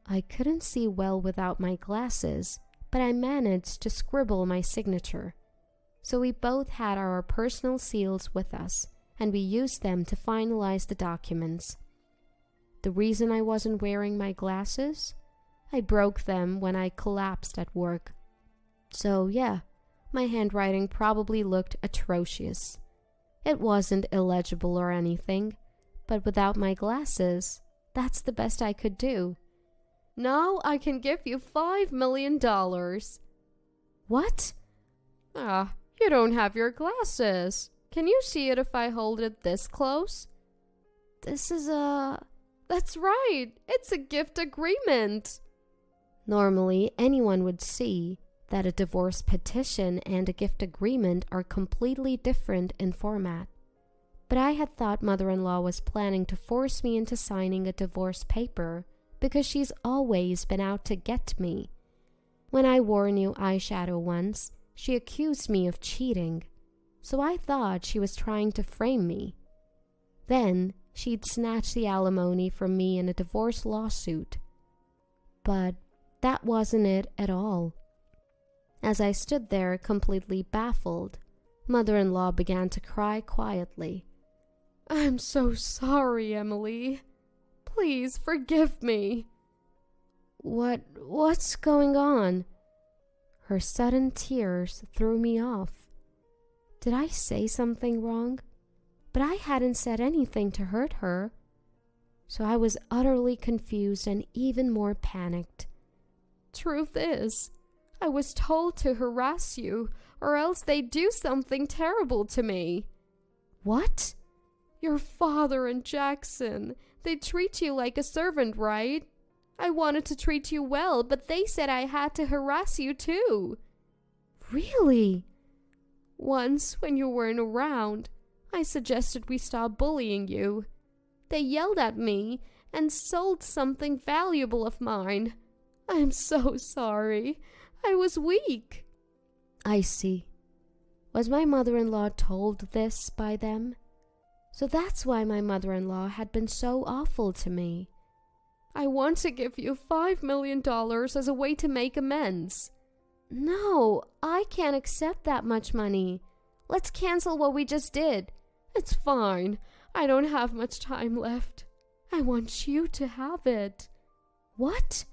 I couldn't see well without my glasses, but I managed to scribble my signature. So we both had our personal seals with us, and we used them to finalize the documents. The reason I wasn't wearing my glasses? I broke them when I collapsed at work. So yeah, my handwriting probably looked atrocious. It wasn't illegible or anything, but without my glasses, that's the best I could do. Now I can give you $5 million. What? You don't have your glasses. Can you see it if I hold it this close? That's right, it's a gift agreement. Normally, anyone would see that a divorce petition and a gift agreement are completely different in format. But I had thought mother-in-law was planning to force me into signing a divorce paper because she's always been out to get me. When I wore new eyeshadow once, she accused me of cheating, so I thought she was trying to frame me. Then she'd snatch the alimony from me in a divorce lawsuit. But that wasn't it at all. As I stood there completely baffled, mother-in-law began to cry quietly. I'm so sorry, Emily. Please forgive me. What's going on? Her sudden tears threw me off. Did I say something wrong? But I hadn't said anything to hurt her. So I was utterly confused and even more panicked. Truth is, I was told to harass you, or else they'd do something terrible to me. What? Your father and Jackson, they treat you like a servant, right? I wanted to treat you well, but they said I had to harass you too. Really? Once, when you weren't around, I suggested we stop bullying you. They yelled at me and sold something valuable of mine. I'm so sorry. I was weak. I see. Was my mother-in-law told this by them? So that's why my mother-in-law had been so awful to me. I want to give you $5 million as a way to make amends. No, I can't accept that much money. Let's cancel what we just did. It's fine. I don't have much time left. I want you to have it. What?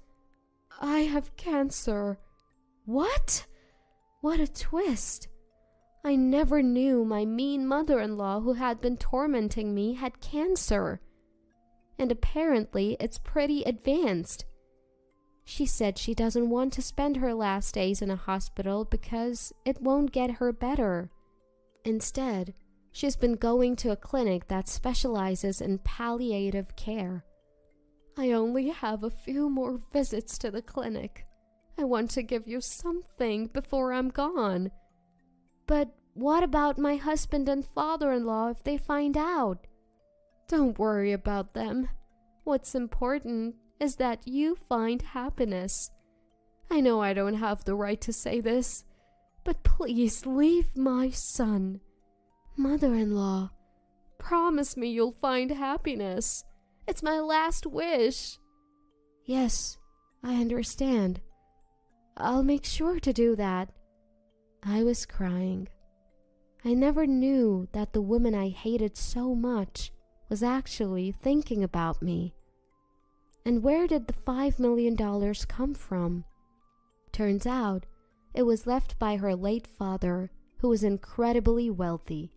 I have cancer. What? What a twist. I never knew my mean mother-in-law who had been tormenting me had cancer. And apparently it's pretty advanced. She said she doesn't want to spend her last days in a hospital because it won't get her better. Instead, she's been going to a clinic that specializes in palliative care. I only have a few more visits to the clinic. I want to give you something before I'm gone. But what about my husband and father-in-law if they find out? Don't worry about them. What's important is that you find happiness. I know I don't have the right to say this, but please leave my son. Mother-in-law, promise me you'll find happiness. It's my last wish. Yes, I understand. I'll make sure to do that. I was crying. I never knew that the woman I hated so much was actually thinking about me. And where did the $5 million come from? Turns out, it was left by her late father, who was incredibly wealthy.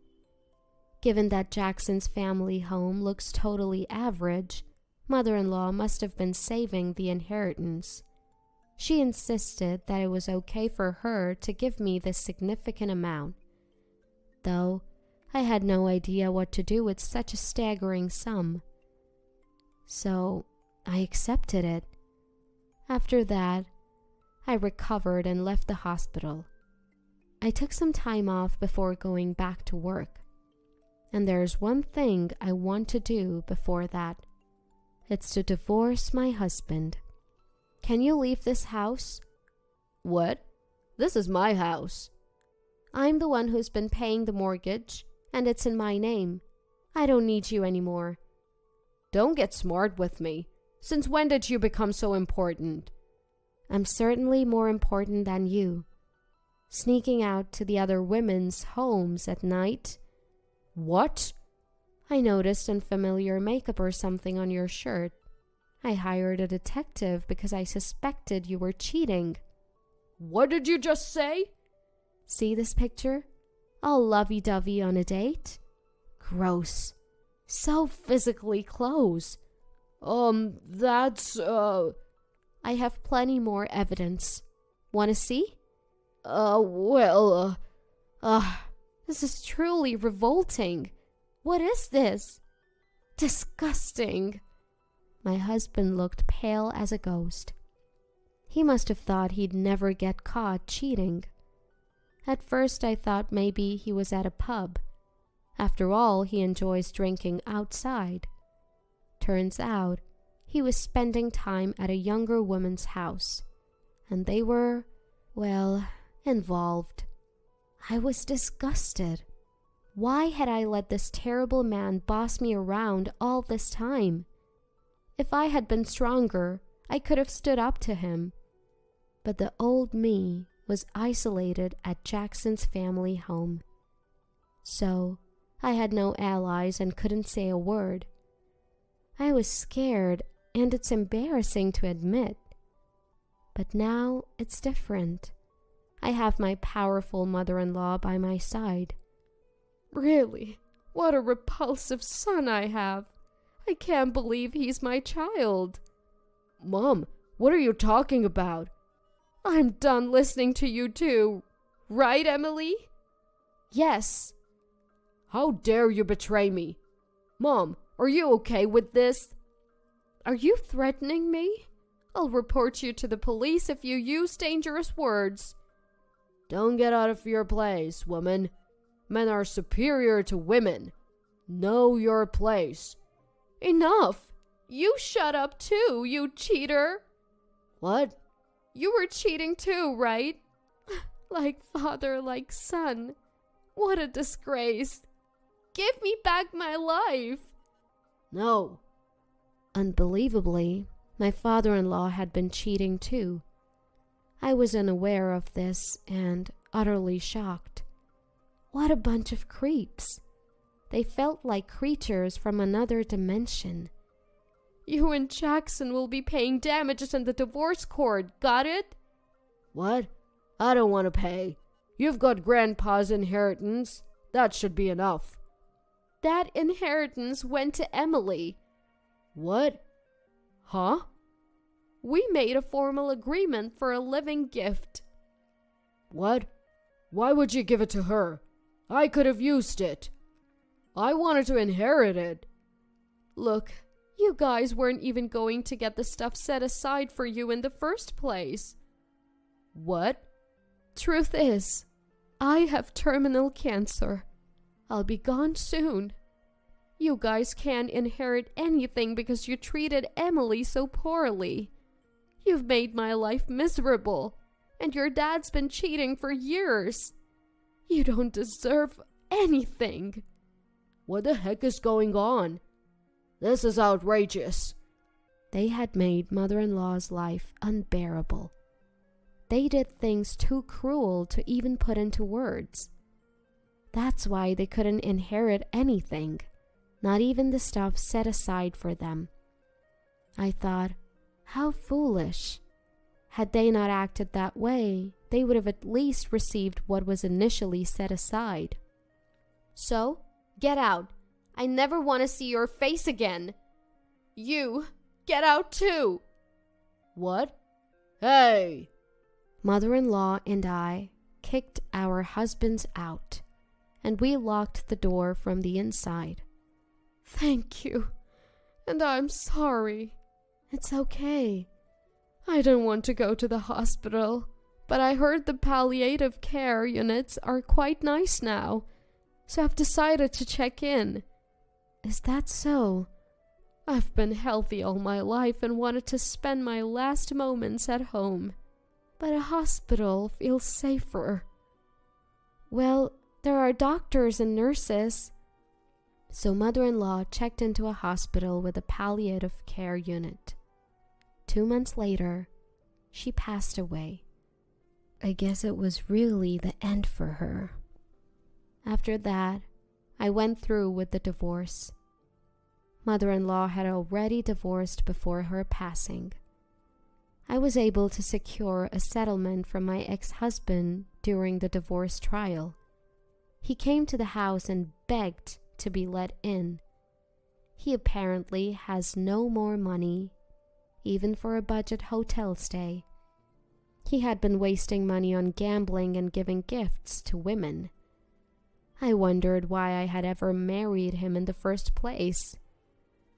Given that Jackson's family home looks totally average, mother-in-law must have been saving the inheritance. She insisted that it was okay for her to give me this significant amount, though I had no idea what to do with such a staggering sum. So I accepted it. After that, I recovered and left the hospital. I took some time off before going back to work. And there's one thing I want to do before that. It's to divorce my husband. Can you leave this house? What? This is my house. I'm the one who's been paying the mortgage, and it's in my name. I don't need you anymore. Don't get smart with me. Since when did you become so important? I'm certainly more important than you. Sneaking out to the other women's homes at night. What? I noticed unfamiliar makeup or something on your shirt. I hired a detective because I suspected you were cheating. What did you just say? See this picture? All lovey-dovey on a date? Gross. So physically close. That's, I have plenty more evidence. Want to see? This is truly revolting. What is this? Disgusting. My husband looked pale as a ghost. He must have thought he'd never get caught cheating. At first I thought maybe he was at a pub. After all, he enjoys drinking outside. Turns out, he was spending time at a younger woman's house. And they were, well, involved. I was disgusted. Why had I let this terrible man boss me around all this time? If I had been stronger, I could have stood up to him. But the old me was isolated at Jackson's family home. So, I had no allies and couldn't say a word. I was scared, and it's embarrassing to admit. But now it's different. I have my powerful mother-in-law by my side. Really? What a repulsive son I have. I can't believe he's my child. Mom, what are you talking about? I'm done listening to you too. Right, Emily? Yes. How dare you betray me? Mom, are you okay with this? Are you threatening me? I'll report you to the police if you use dangerous words. Don't get out of your place, woman. Men are superior to women. Know your place. Enough! You shut up too, you cheater! What? You were cheating too, right? Like father, like son. What a disgrace. Give me back my life. No. Unbelievably, my father-in-law had been cheating too. I was unaware of this and utterly shocked. What a bunch of creeps. They felt like creatures from another dimension. You and Jackson will be paying damages in the divorce court, got it? What? I don't want to pay. You've got Grandpa's inheritance. That should be enough. That inheritance went to Emily. What? Huh? We made a formal agreement for a living gift. What? Why would you give it to her? I could have used it. I wanted to inherit it. Look, you guys weren't even going to get the stuff set aside for you in the first place. What? Truth is, I have terminal cancer. I'll be gone soon. You guys can't inherit anything because you treated Emily so poorly. You've made my life miserable, and your dad's been cheating for years. You don't deserve anything. What the heck is going on? This is outrageous. They had made mother-in-law's life unbearable. They did things too cruel to even put into words. That's why they couldn't inherit anything, not even the stuff set aside for them. I thought, how foolish. Had they not acted that way, they would have at least received what was initially set aside. So, get out. I never want to see your face again. You, get out too. What? Hey! Mother-in-law and I kicked our husbands out, and we locked the door from the inside. Thank you. And I'm sorry. It's okay. I didn't want to go to the hospital, but I heard the palliative care units are quite nice now, so I've decided to check in. Is that so? I've been healthy all my life and wanted to spend my last moments at home, but a hospital feels safer. Well, there are doctors and nurses. So mother-in-law checked into a hospital with a palliative care unit. 2 months later, she passed away. I guess it was really the end for her. After that, I went through with the divorce. Mother-in-law had already divorced before her passing. I was able to secure a settlement from my ex-husband during the divorce trial. He came to the house and begged to be let in. He apparently has no more money, even for a budget hotel stay. He had been wasting money on gambling and giving gifts to women. I wondered why I had ever married him in the first place.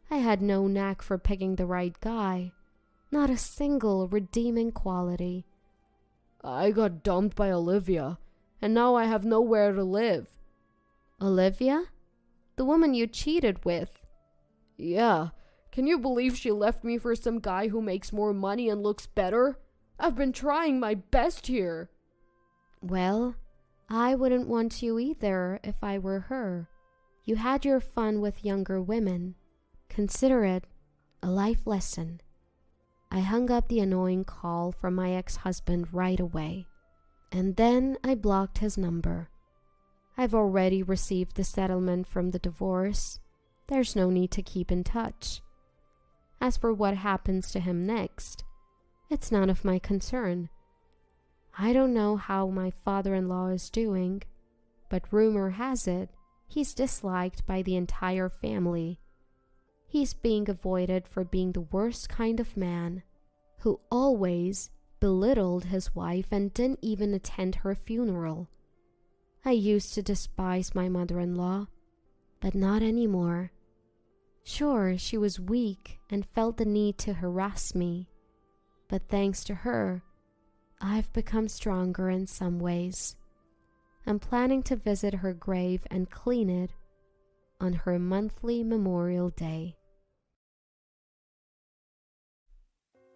I had no knack for picking the right guy, not a single redeeming quality. I got dumped by Olivia, and now I have nowhere to live. Olivia? The woman you cheated with? Yeah. Can you believe she left me for some guy who makes more money and looks better? I've been trying my best here. Well, I wouldn't want you either if I were her. You had your fun with younger women. Consider it a life lesson. I hung up the annoying call from my ex-husband right away, and then I blocked his number. I've already received the settlement from the divorce. There's no need to keep in touch. As for what happens to him next, it's none of my concern. I don't know how my father-in-law is doing, but rumor has it he's disliked by the entire family. He's being avoided for being the worst kind of man, who always belittled his wife and didn't even attend her funeral. I used to despise my mother-in-law, but not anymore. Sure, she was weak and felt the need to harass me, but thanks to her, I've become stronger in some ways. I'm planning to visit her grave and clean it on her monthly Memorial Day.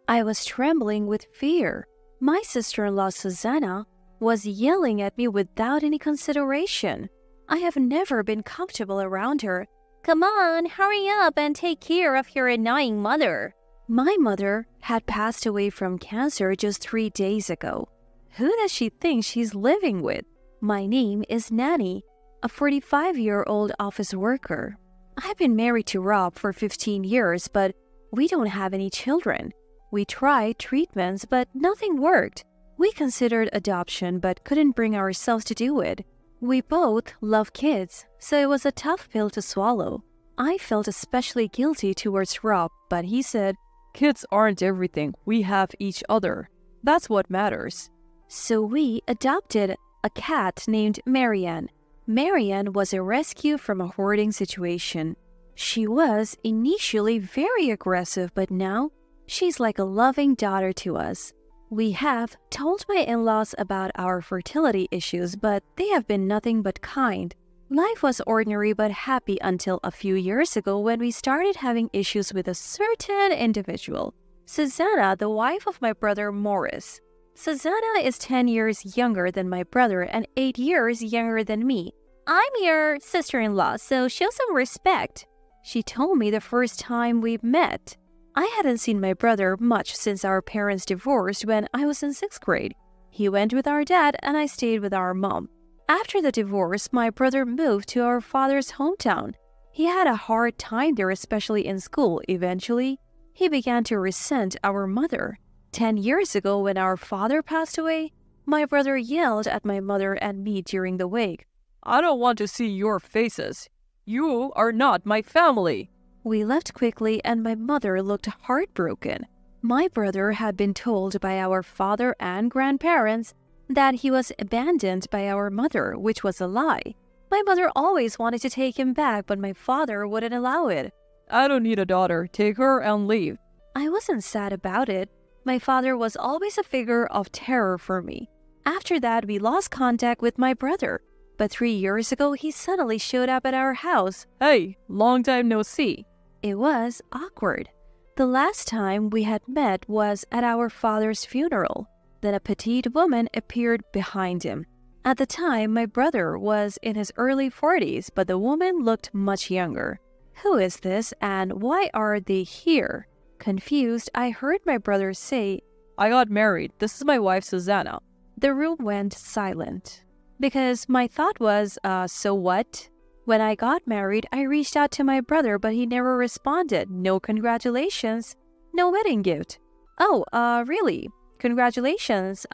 I was trembling with fear. My sister-in-law, Susanna, was yelling at me without any consideration. I have never been comfortable around her. Come on, hurry up and take care of your annoying mother. My mother had passed away from cancer just 3 days ago. Who does she think she's living with? My name is Nanny, a 45-year-old office worker. I've been married to Rob for 15 years, but we don't have any children. We tried treatments, but nothing worked. We considered adoption, but couldn't bring ourselves to do it. We both love kids, so it was a tough pill to swallow. I felt especially guilty towards Rob, but he said, "Kids aren't everything. We have each other. That's what matters." So we adopted a cat named Marianne. Marianne was a rescue from a hoarding situation. She was initially very aggressive, but now she's like a loving daughter to us. We have told my in-laws about our fertility issues, but they have been nothing but kind. Life was ordinary but happy until a few years ago when we started having issues with a certain individual. Susanna, the wife of my brother Morris. Susanna is 10 years younger than my brother and 8 years younger than me. I'm your sister-in-law, so show some respect. She told me the first time we met. I hadn't seen my brother much since our parents divorced when I was in 6th grade. He went with our dad and I stayed with our mom. After the divorce, my brother moved to our father's hometown. He had a hard time there, especially in school. Eventually, he began to resent our mother. 10 years ago, when our father passed away, my brother yelled at my mother and me during the wake. I don't want to see your faces. You are not my family. We left quickly and my mother looked heartbroken. My brother had been told by our father and grandparents that he was abandoned by our mother, which was a lie. My mother always wanted to take him back, but my father wouldn't allow it. I don't need a daughter. Take her and leave. I wasn't sad about it. My father was always a figure of terror for me. After that, we lost contact with my brother. But 3 years ago, he suddenly showed up at our house. Hey, long time no see. It was awkward. The last time we had met was at our father's funeral. Then a petite woman appeared behind him. At the time, my brother was in his early 40s, but the woman looked much younger. Who is this and why are they here? Confused, I heard my brother say, I got married. This is my wife, Susanna. The room went silent. Because my thought was, so what? When I got married, I reached out to my brother, but he never responded. No congratulations. No wedding gift. Oh, really? Congratulations.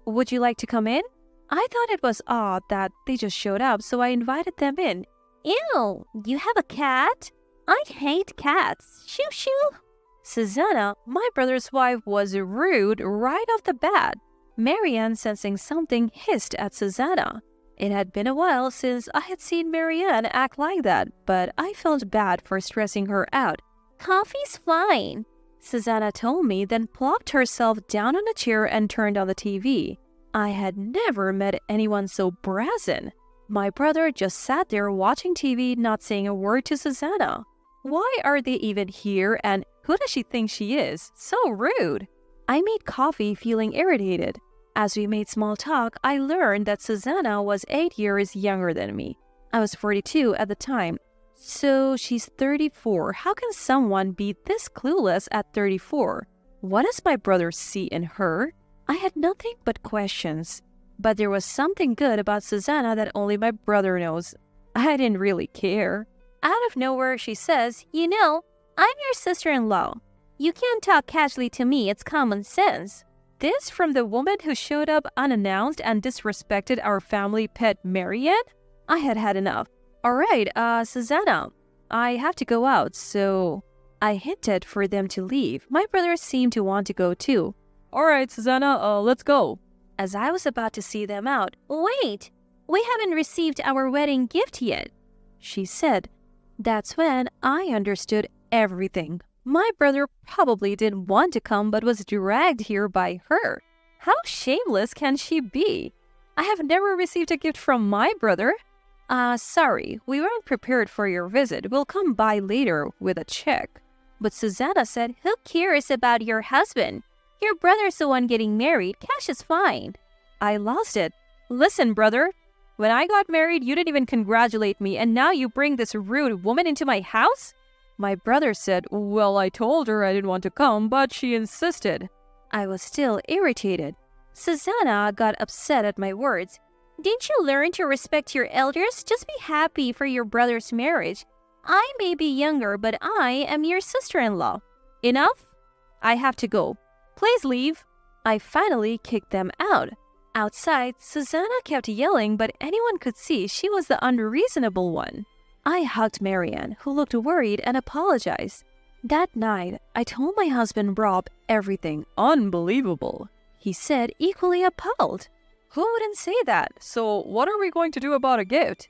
Would you like to come in? I thought it was odd that they just showed up, so I invited them in. Ew, you have a cat? I hate cats. Shoo shoo. Susanna, my brother's wife, was rude right off the bat. Marianne, sensing something, hissed at Susanna. It had been a while since I had seen Marianne act like that, but I felt bad for stressing her out. Coffee's fine, Susanna told me, then plopped herself down on a chair and turned on the TV. I had never met anyone so brazen. My brother just sat there watching TV, not saying a word to Susanna. Why are they even here and who does she think she is? So rude. I made coffee, feeling irritated. As we made small talk, I learned that Susanna was 8 years younger than me. I was 42 at the time, so she's 34. How can someone be this clueless at 34? What does my brother see in her? I had nothing but questions. But there was something good about Susanna that only my brother knows. I didn't really care. Out of nowhere, she says, "You know, I'm your sister-in-law. You can't talk casually to me, it's common sense." This from the woman who showed up unannounced and disrespected our family pet Marianne? I had had enough. Alright, Susanna, I have to go out, so... I hinted for them to leave. My brother seemed to want to go too. Alright, Susanna, let's go. As I was about to see them out, "Wait, we haven't received our wedding gift yet," she said. That's when I understood everything. My brother probably didn't want to come but was dragged here by her. How shameless can she be? I have never received a gift from my brother. Sorry, we weren't prepared for your visit. We'll come by later with a check. But Susanna said, "Who cares about your husband? Your brother's the one getting married. Cash is fine." I lost it. Listen, brother. When I got married, you didn't even congratulate me, and now you bring this rude woman into my house? My brother said, well, I told her I didn't want to come, but she insisted. I was still irritated. Susanna got upset at my words. "Didn't you learn to respect your elders? Just be happy for your brother's marriage. I may be younger, but I am your sister-in-law." Enough? I have to go. Please leave. I finally kicked them out. Outside, Susanna kept yelling, but anyone could see she was the unreasonable one. I hugged Marianne, who looked worried, and apologized. That night, I told my husband Rob everything. Unbelievable, he said, equally appalled. Who wouldn't say that? So what are we going to do about a gift?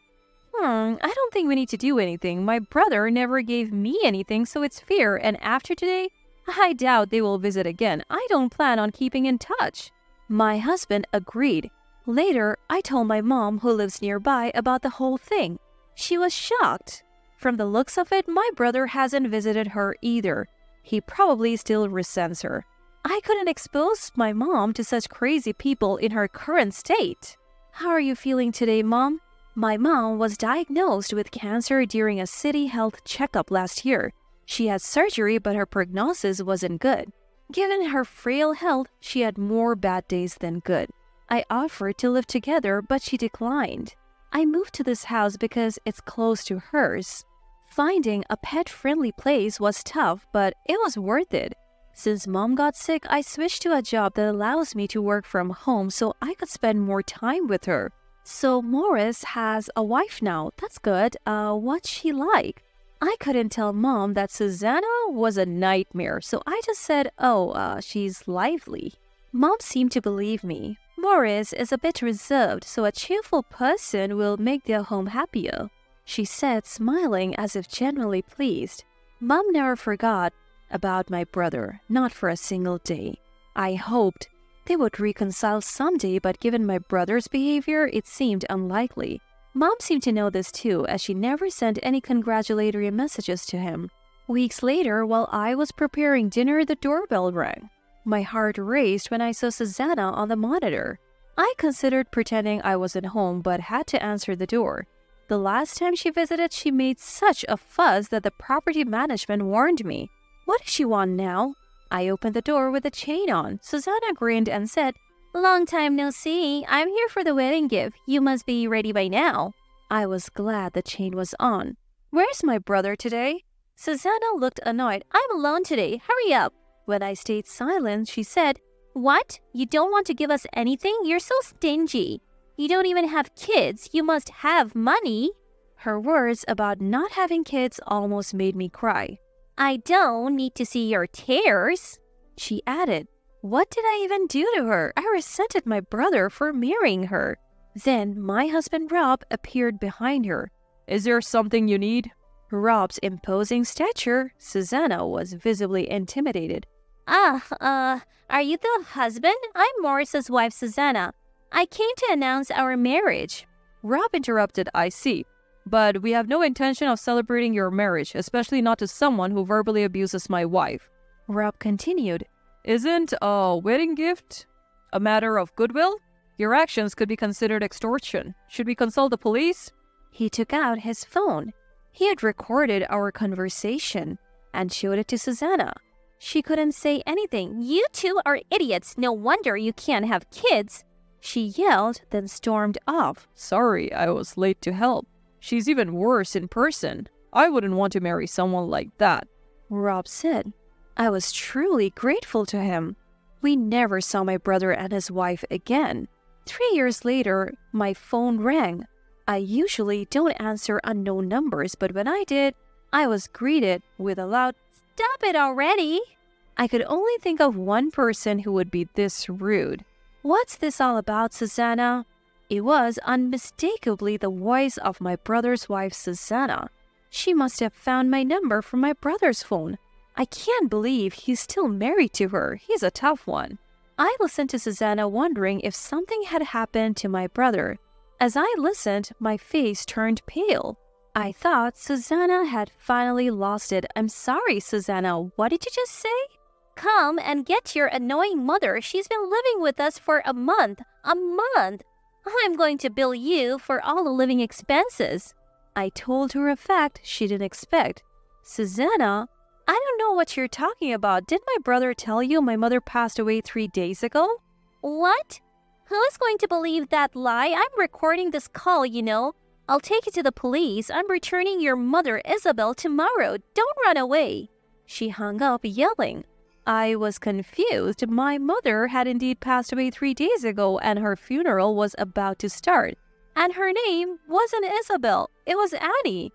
I don't think we need to do anything. My brother never gave me anything, so it's fair, and after today, I doubt they will visit again. I don't plan on keeping in touch. My husband agreed. Later, I told my mom, who lives nearby, about the whole thing. She was shocked. From the looks of it, my brother hasn't visited her either. He probably still resents her. I couldn't expose my mom to such crazy people in her current state. How are you feeling today, Mom? My mom was diagnosed with cancer during a city health checkup last year. She had surgery, but her prognosis wasn't good. Given her frail health, she had more bad days than good. I offered to live together, but she declined. I moved to this house because it's close to hers. Finding a pet-friendly place was tough, but it was worth it. Since Mom got sick, I switched to a job that allows me to work from home so I could spend more time with her. So Morris has a wife now. That's good. What's she like? I couldn't tell Mom that Susanna was a nightmare, so I just said, she's lively. Mom seemed to believe me. Morris is a bit reserved, so a cheerful person will make their home happier, she said, smiling as if genuinely pleased. Mom never forgot about my brother, not for a single day. I hoped they would reconcile someday, but given my brother's behavior, it seemed unlikely. Mom seemed to know this too, as she never sent any congratulatory messages to him. Weeks later, while I was preparing dinner, the doorbell rang. My heart raced when I saw Susanna on the monitor. I considered pretending I wasn't home, but had to answer the door. The last time she visited, she made such a fuss that the property management warned me. What does she want now? I opened the door with a chain on. Susanna grinned and said, "Long time no see. I'm here for the wedding gift. You must be ready by now." I was glad the chain was on. "Where's my brother today?" Susanna looked annoyed. "I'm alone today. Hurry up." When I stayed silent, she said, "What? You don't want to give us anything? You're so stingy. You don't even have kids. You must have money." Her words about not having kids almost made me cry. "I don't need to see your tears," she added. What did I even do to her? I resented my brother for marrying her. Then my husband Rob appeared behind her. Is there something you need? Rob's imposing stature, Susanna was visibly intimidated. Are you the husband? I'm Morris's wife, Susanna. I came to announce our marriage." Rob interrupted, "I see. But we have no intention of celebrating your marriage, especially not to someone who verbally abuses my wife." Rob continued, "Isn't a wedding gift a matter of goodwill? Your actions could be considered extortion. Should we consult the police?" He took out his phone. He had recorded our conversation and showed it to Susanna. She couldn't say anything. "You two are idiots. No wonder you can't have kids," she yelled, then stormed off. "Sorry, I was late to help. She's even worse in person. I wouldn't want to marry someone like that," Rob said. I was truly grateful to him. We never saw my brother and his wife again. 3 years later, my phone rang. I usually don't answer unknown numbers, but when I did, I was greeted with a loud, "Stop it already!" I could only think of one person who would be this rude. "What's this all about, Susanna?" It was unmistakably the voice of my brother's wife, Susanna. She must have found my number from my brother's phone. I can't believe he's still married to her. He's a tough one. I listened to Susanna, wondering if something had happened to my brother. As I listened, my face turned pale. I thought Susanna had finally lost it. "I'm sorry, Susanna. What did you just say?" "Come and get your annoying mother. She's been living with us for a month. A month! I'm going to bill you for all the living expenses." I told her a fact she didn't expect. "Susanna, I don't know what you're talking about. Did my brother tell you my mother passed away 3 days ago?" "What? Who is going to believe that lie? I'm recording this call, you know. I'll take it to the police. I'm returning your mother, Isabel, tomorrow. Don't run away." She hung up, yelling. I was confused. My mother had indeed passed away 3 days ago, and her funeral was about to start. And her name wasn't Isabel. It was Annie.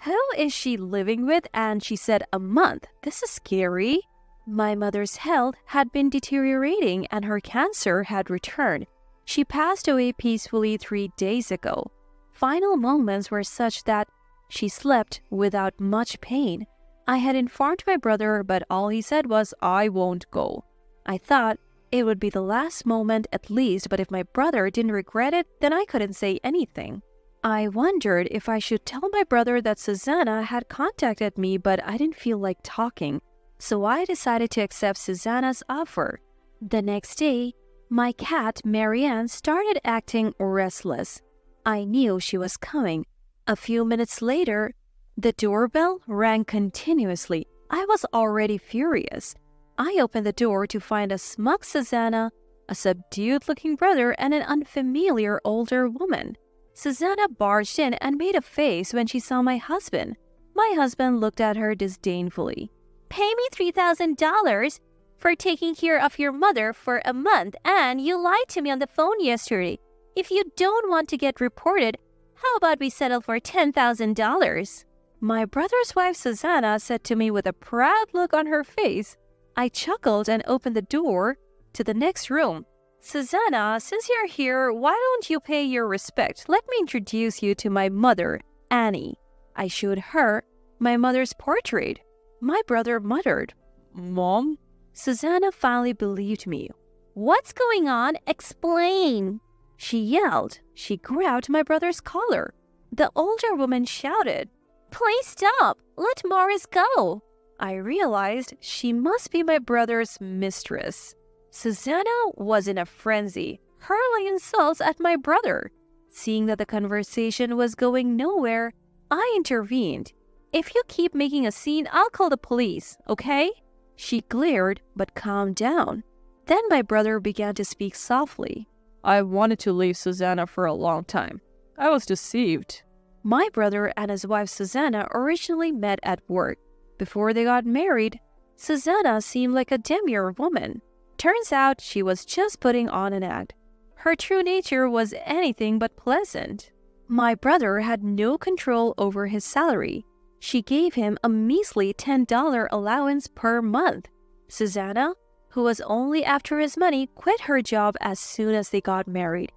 Who is she living with? And she said a month. This is scary. My mother's health had been deteriorating, and her cancer had returned. She passed away peacefully 3 days ago. Final moments were such that she slept without much pain. I had informed my brother, but all he said was, "I won't go." I thought it would be the last moment at least, but if my brother didn't regret it, then I couldn't say anything. I wondered if I should tell my brother that Susanna had contacted me, but I didn't feel like talking, so I decided to accept Susanna's offer. The next day, my cat, Marianne, started acting restless. I knew she was coming. A few minutes later, the doorbell rang continuously. I was already furious. I opened the door to find a smug Susanna, a subdued-looking brother, and an unfamiliar older woman. Susanna barged in and made a face when she saw my husband. My husband looked at her disdainfully. Pay me $3,000 for taking care of your mother for a month, and you lied to me on the phone yesterday. If you don't want to get reported, how about we settle for $10,000? My brother's wife Susanna said to me with a proud look on her face. I chuckled and opened the door to the next room. Susanna, since you're here, why don't you pay your respect? Let me introduce you to my mother, Annie. I showed her my mother's portrait. My brother muttered, "Mom?" Susanna finally believed me. What's going on? Explain. She yelled. She grabbed my brother's collar. The older woman shouted, Please stop. Let Morris go. I realized she must be my brother's mistress. Susanna was in a frenzy, hurling insults at my brother. Seeing that the conversation was going nowhere, I intervened. If you keep making a scene, I'll call the police, okay? She glared but calmed down. Then my brother began to speak softly. I wanted to leave Susanna for a long time. I was deceived. My brother and his wife Susanna originally met at work. Before they got married, Susanna seemed like a demure woman. Turns out she was just putting on an act. Her true nature was anything but pleasant. My brother had no control over his salary. She gave him a measly $10 allowance per month. Susanna, who was only after his money, quit her job as soon as they got married.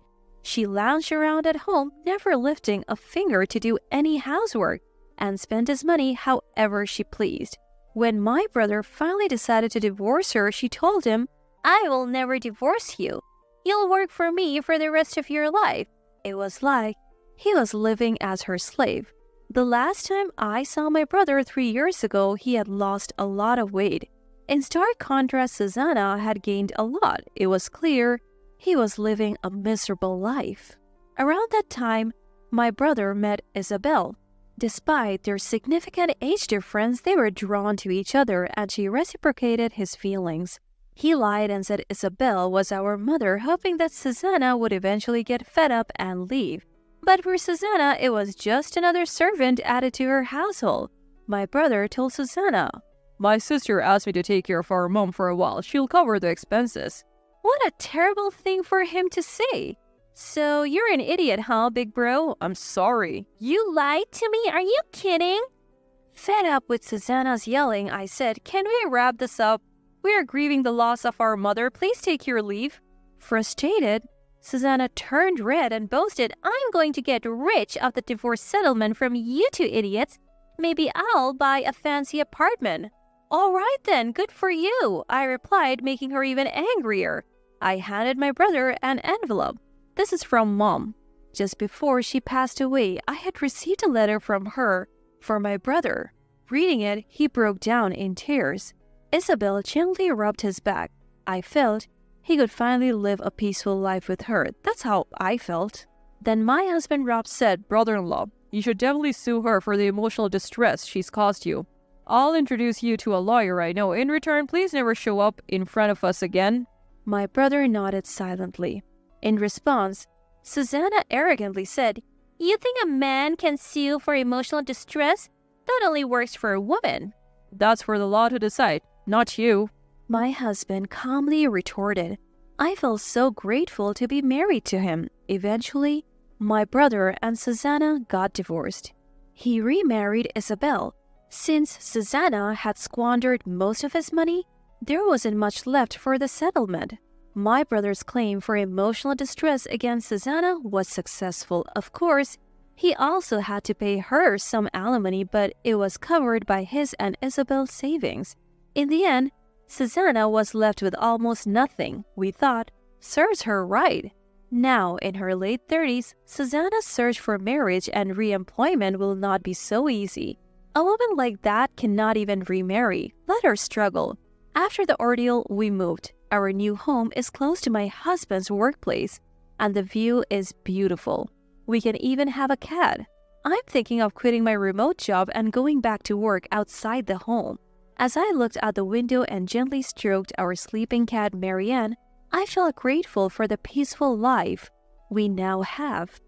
She lounged around at home, never lifting a finger to do any housework, and spent his money however she pleased. When my brother finally decided to divorce her, she told him, I will never divorce you. You'll work for me for the rest of your life. It was like he was living as her slave. The last time I saw my brother 3 years ago, he had lost a lot of weight. In stark contrast, Susanna had gained a lot. It was clear he was living a miserable life. Around that time, my brother met Isabel. Despite their significant age difference, they were drawn to each other and she reciprocated his feelings. He lied and said Isabel was our mother, hoping that Susanna would eventually get fed up and leave. But for Susanna, it was just another servant added to her household. My brother told Susanna, My sister asked me to take care of our mom for a while. She'll cover the expenses. What a terrible thing for him to say. So you're an idiot, huh, big bro? I'm sorry. You lied to me? Are you kidding? Fed up with Susanna's yelling, I said, Can we wrap this up? We are grieving the loss of our mother. Please take your leave. Frustrated, Susanna turned red and boasted, I'm going to get rich off the divorce settlement from you two idiots. Maybe I'll buy a fancy apartment. All right then, good for you, I replied, making her even angrier. I handed my brother an envelope. This is from Mom. Just before she passed away, I had received a letter from her for my brother. Reading it, he broke down in tears. Isabel gently rubbed his back. I felt he could finally live a peaceful life with her. That's how I felt. Then my husband Rob said, Brother-in-law, you should definitely sue her for the emotional distress she's caused you. I'll introduce you to a lawyer I know. In return, please never show up in front of us again. My brother nodded silently. In response, Susanna arrogantly said, You think a man can sue for emotional distress? That only works for a woman. That's for the law to decide, not you. My husband calmly retorted. I felt so grateful to be married to him. Eventually, my brother and Susanna got divorced. He remarried Isabel. Since Susanna had squandered most of his money, there wasn't much left for the settlement. My brother's claim for emotional distress against Susanna was successful. Of course, he also had to pay her some alimony, but it was covered by his and Isabel's savings. In the end, Susanna was left with almost nothing. We thought, serves her right. Now, in her late 30s, Susanna's search for marriage and re-employment will not be so easy. A woman like that cannot even remarry. Let her struggle. After the ordeal, we moved. Our new home is close to my husband's workplace, and the view is beautiful. We can even have a cat. I'm thinking of quitting my remote job and going back to work outside the home. As I looked out the window and gently stroked our sleeping cat Marianne, I felt grateful for the peaceful life we now have.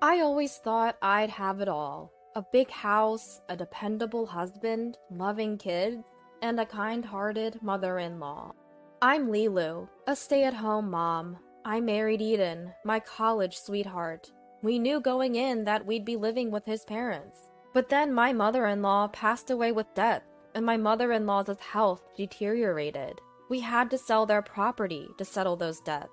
I always thought I'd have it all. A big house, a dependable husband, loving kids, and a kind-hearted mother-in-law. I'm Lilu, a stay-at-home mom. I married Eden, my college sweetheart. We knew going in that we'd be living with his parents. But then my mother-in-law passed away with death, and my mother-in-law's health deteriorated. We had to sell their property to settle those debts.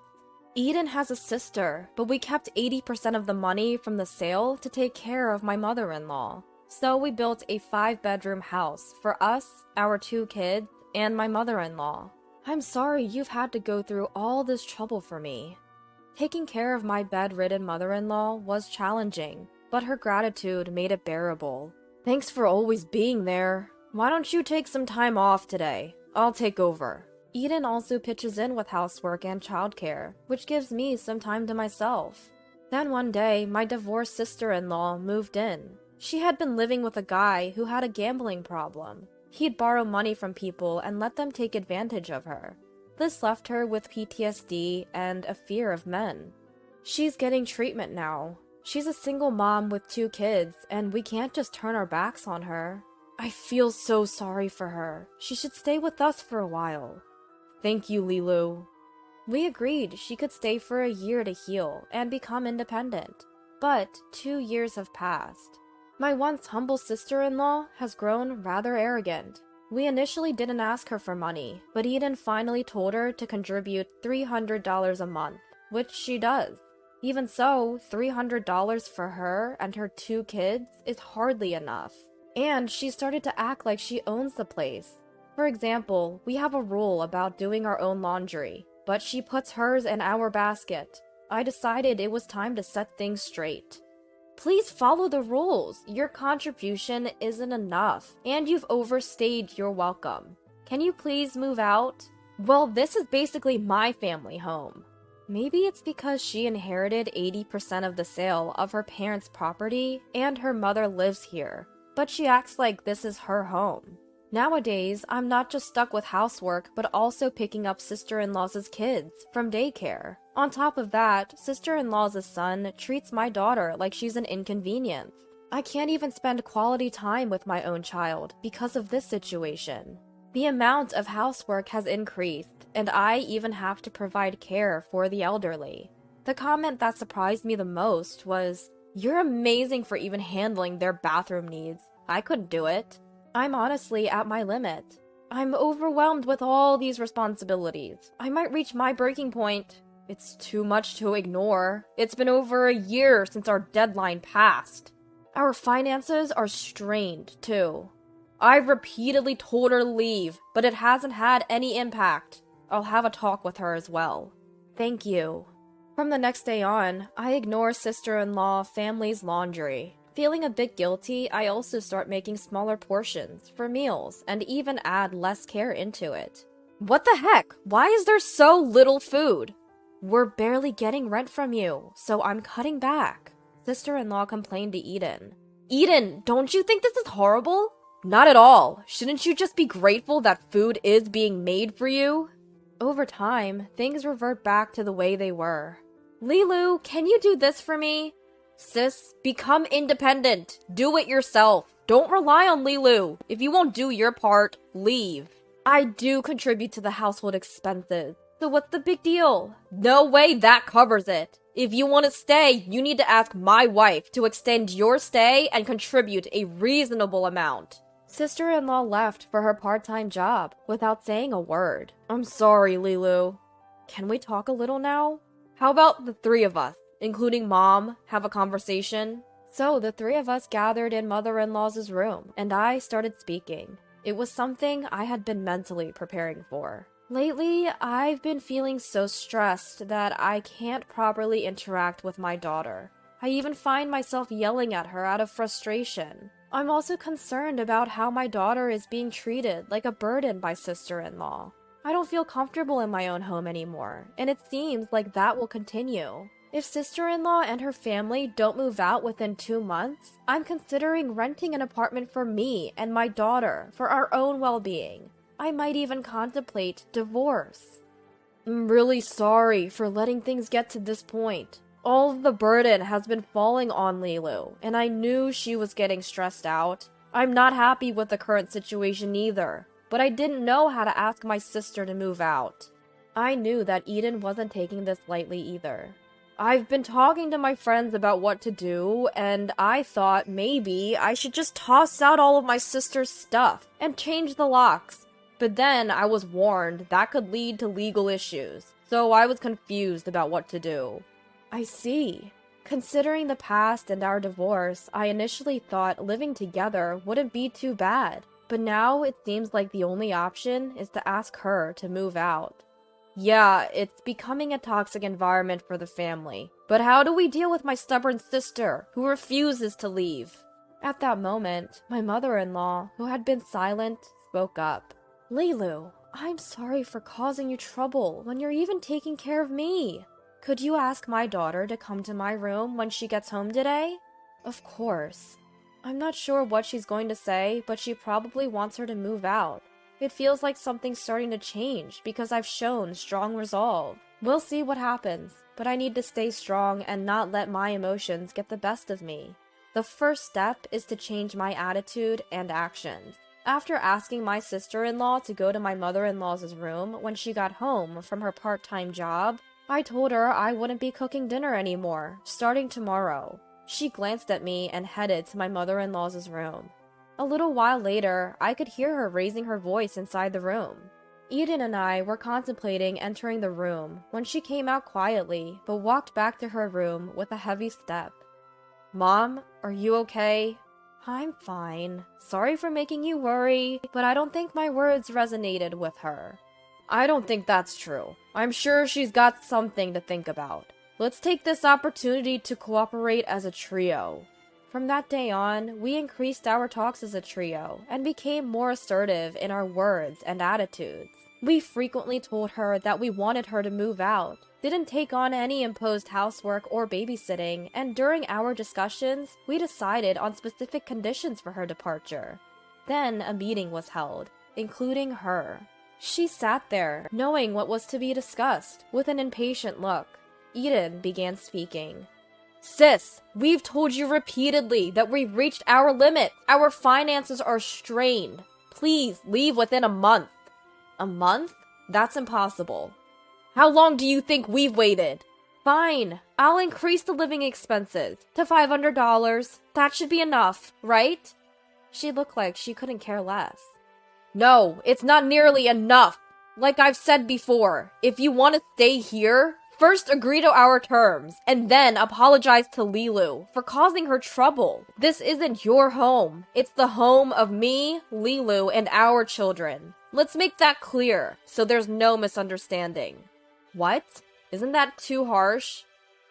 Eden has a sister, but we kept 80% of the money from the sale to take care of my mother-in-law. So we built a 5-bedroom house for us, our 2 kids, and my mother-in-law. I'm sorry you've had to go through all this trouble for me. Taking care of my bedridden mother-in-law was challenging, but her gratitude made it bearable. Thanks for always being there. Why don't you take some time off today? I'll take over. Eden also pitches in with housework and childcare, which gives me some time to myself. Then one day, my divorced sister-in-law moved in. She had been living with a guy who had a gambling problem. He'd borrow money from people and let them take advantage of her. This left her with PTSD and a fear of men. She's getting treatment now. She's a single mom with 2 kids, and we can't just turn our backs on her. I feel so sorry for her. She should stay with us for a while. Thank you, Lilu. We agreed she could stay for a year to heal and become independent. But 2 years have passed. My once humble sister-in-law has grown rather arrogant. We initially didn't ask her for money, but Eden finally told her to contribute $300 a month, which she does. Even so, $300 for her and her 2 kids is hardly enough. And she started to act like she owns the place. For example, we have a rule about doing our own laundry, but she puts hers in our basket. I decided it was time to set things straight. Please follow the rules. Your contribution isn't enough, and you've overstayed your welcome. Can you please move out? Well, this is basically my family home. Maybe it's because she inherited 80% of the sale of her parents' property, and her mother lives here, but she acts like this is her home. Nowadays, I'm not just stuck with housework, but also picking up sister-in-law's kids from daycare. On top of that, sister-in-law's son treats my daughter like she's an inconvenience. I can't even spend quality time with my own child because of this situation. The amount of housework has increased, and I even have to provide care for the elderly. The comment that surprised me the most was, "You're amazing for even handling their bathroom needs. I couldn't do it." I'm honestly at my limit. I'm overwhelmed with all these responsibilities. I might reach my breaking point. It's too much to ignore. It's been over a year since our deadline passed. Our finances are strained, too. I've repeatedly told her to leave, but it hasn't had any impact. I'll have a talk with her as well. Thank you. From the next day on, I ignore sister-in-law family's laundry. Feeling a bit guilty, I also start making smaller portions for meals and even add less care into it. What the heck? Why is there so little food? We're barely getting rent from you, so I'm cutting back. Sister-in-law complained to Eden. Eden, don't you think this is horrible? Not at all. Shouldn't you just be grateful that food is being made for you? Over time, things revert back to the way they were. Lilu, can you do this for me? Sis, become independent. Do it yourself. Don't rely on Lilu. If you won't do your part, leave. I do contribute to the household expenses, so what's the big deal? No way that covers it. If you want to stay, you need to ask my wife to extend your stay and contribute a reasonable amount. Sister-in-law left for her part-time job without saying a word. I'm sorry, Lilu. Can we talk a little now? How about the 3 of us, including Mom, have a conversation? So the 3 of us gathered in mother-in-law's room, and I started speaking. It was something I had been mentally preparing for. Lately, I've been feeling so stressed that I can't properly interact with my daughter. I even find myself yelling at her out of frustration. I'm also concerned about how my daughter is being treated like a burden by sister-in-law. I don't feel comfortable in my own home anymore, and it seems like that will continue. If sister-in-law and her family don't move out within 2 months, I'm considering renting an apartment for me and my daughter for our own well-being. I might even contemplate divorce. I'm really sorry for letting things get to this point. All of the burden has been falling on Lilu, and I knew she was getting stressed out. I'm not happy with the current situation either, but I didn't know how to ask my sister to move out. I knew that Eden wasn't taking this lightly either. I've been talking to my friends about what to do, and I thought maybe I should just toss out all of my sister's stuff and change the locks. But then I was warned that could lead to legal issues, so I was confused about what to do. I see. Considering the past and our divorce, I initially thought living together wouldn't be too bad, but now it seems like the only option is to ask her to move out. Yeah, it's becoming a toxic environment for the family, but how do we deal with my stubborn sister, who refuses to leave? At that moment, my mother-in-law, who had been silent, spoke up. Lilu, I'm sorry for causing you trouble when you're even taking care of me. Could you ask my daughter to come to my room when she gets home today? Of course. I'm not sure what she's going to say, but she probably wants her to move out. It feels like something's starting to change because I've shown strong resolve. We'll see what happens, but I need to stay strong and not let my emotions get the best of me. The first step is to change my attitude and actions. After asking my sister-in-law to go to my mother-in-law's room when she got home from her part-time job, I told her I wouldn't be cooking dinner anymore, starting tomorrow. She glanced at me and headed to my mother-in-law's room. A little while later, I could hear her raising her voice inside the room. Eden and I were contemplating entering the room when she came out quietly, but walked back to her room with a heavy step. Mom, are you okay? I'm fine. Sorry for making you worry, but I don't think my words resonated with her. I don't think that's true. I'm sure she's got something to think about. Let's take this opportunity to cooperate as a trio. From that day on, we increased our talks as a trio and became more assertive in our words and attitudes. We frequently told her that we wanted her to move out, didn't take on any imposed housework or babysitting, and during our discussions, we decided on specific conditions for her departure. Then a meeting was held, including her. She sat there, knowing what was to be discussed, with an impatient look. Eden began speaking. Sis, we've told you repeatedly that we've reached our limit. Our finances are strained. Please leave within a month. A month? That's impossible. How long do you think we've waited? Fine, I'll increase the living expenses to $500. That should be enough, right? She looked like she couldn't care less. No, it's not nearly enough. Like I've said before, if you want to stay here, first agree to our terms, and then apologize to Lilu for causing her trouble. This isn't your home. It's the home of me, Lilu, and our children. Let's make that clear, so there's no misunderstanding. What? Isn't that too harsh?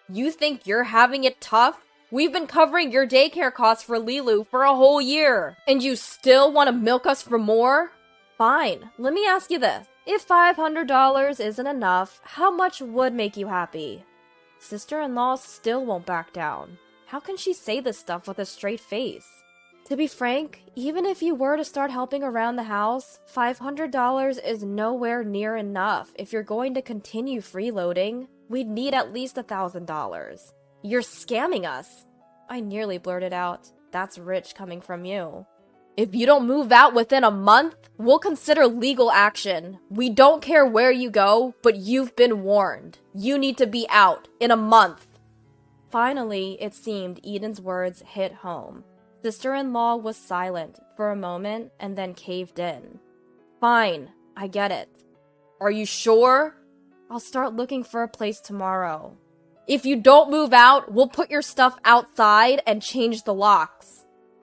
You think you're having it tough? We've been covering your daycare costs for Lilu for a whole year, and you still want to milk us for more? Fine, let me ask you this. If $500 isn't enough, how much would make you happy? Sister-in-law still won't back down. How can she say this stuff with a straight face? To be frank, even if you were to start helping around the house, $500 is nowhere near enough if you're going to continue freeloading. We'd need at least $1,000. You're scamming us. I nearly blurted out. That's rich coming from you. If you don't move out within a month, we'll consider legal action. We don't care where you go, but you've been warned. You need to be out in a month. Finally, it seemed Eden's words hit home. Sister-in-law was silent for a moment and then caved in. Fine, I get it. Are you sure? I'll start looking for a place tomorrow. If you don't move out, we'll put your stuff outside and change the locks.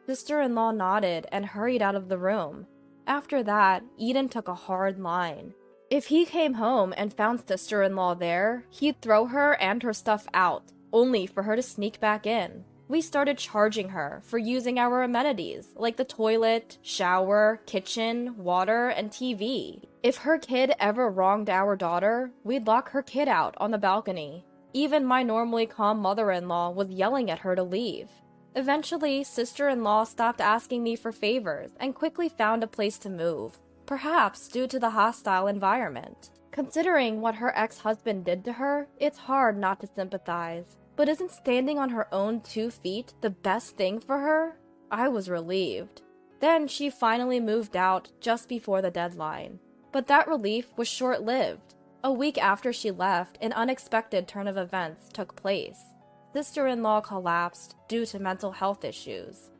Sister-in-law nodded and hurried out of the room. After that, Eden took a hard line. If he came home and found sister-in-law there, he'd throw her and her stuff out, only for her to sneak back in. We started charging her for using our amenities, like the toilet, shower, kitchen, water, and TV. If her kid ever wronged our daughter, we'd lock her kid out on the balcony. Even my normally calm mother-in-law was yelling at her to leave. Eventually, sister-in-law stopped asking me for favors and quickly found a place to move, perhaps due to the hostile environment. Considering what her ex-husband did to her, it's hard not to sympathize. But isn't standing on her own 2 feet the best thing for her? I was relieved. Then she finally moved out just before the deadline. But that relief was short-lived. A week after she left, an unexpected turn of events took place. Sister-in-law collapsed due to mental health issues.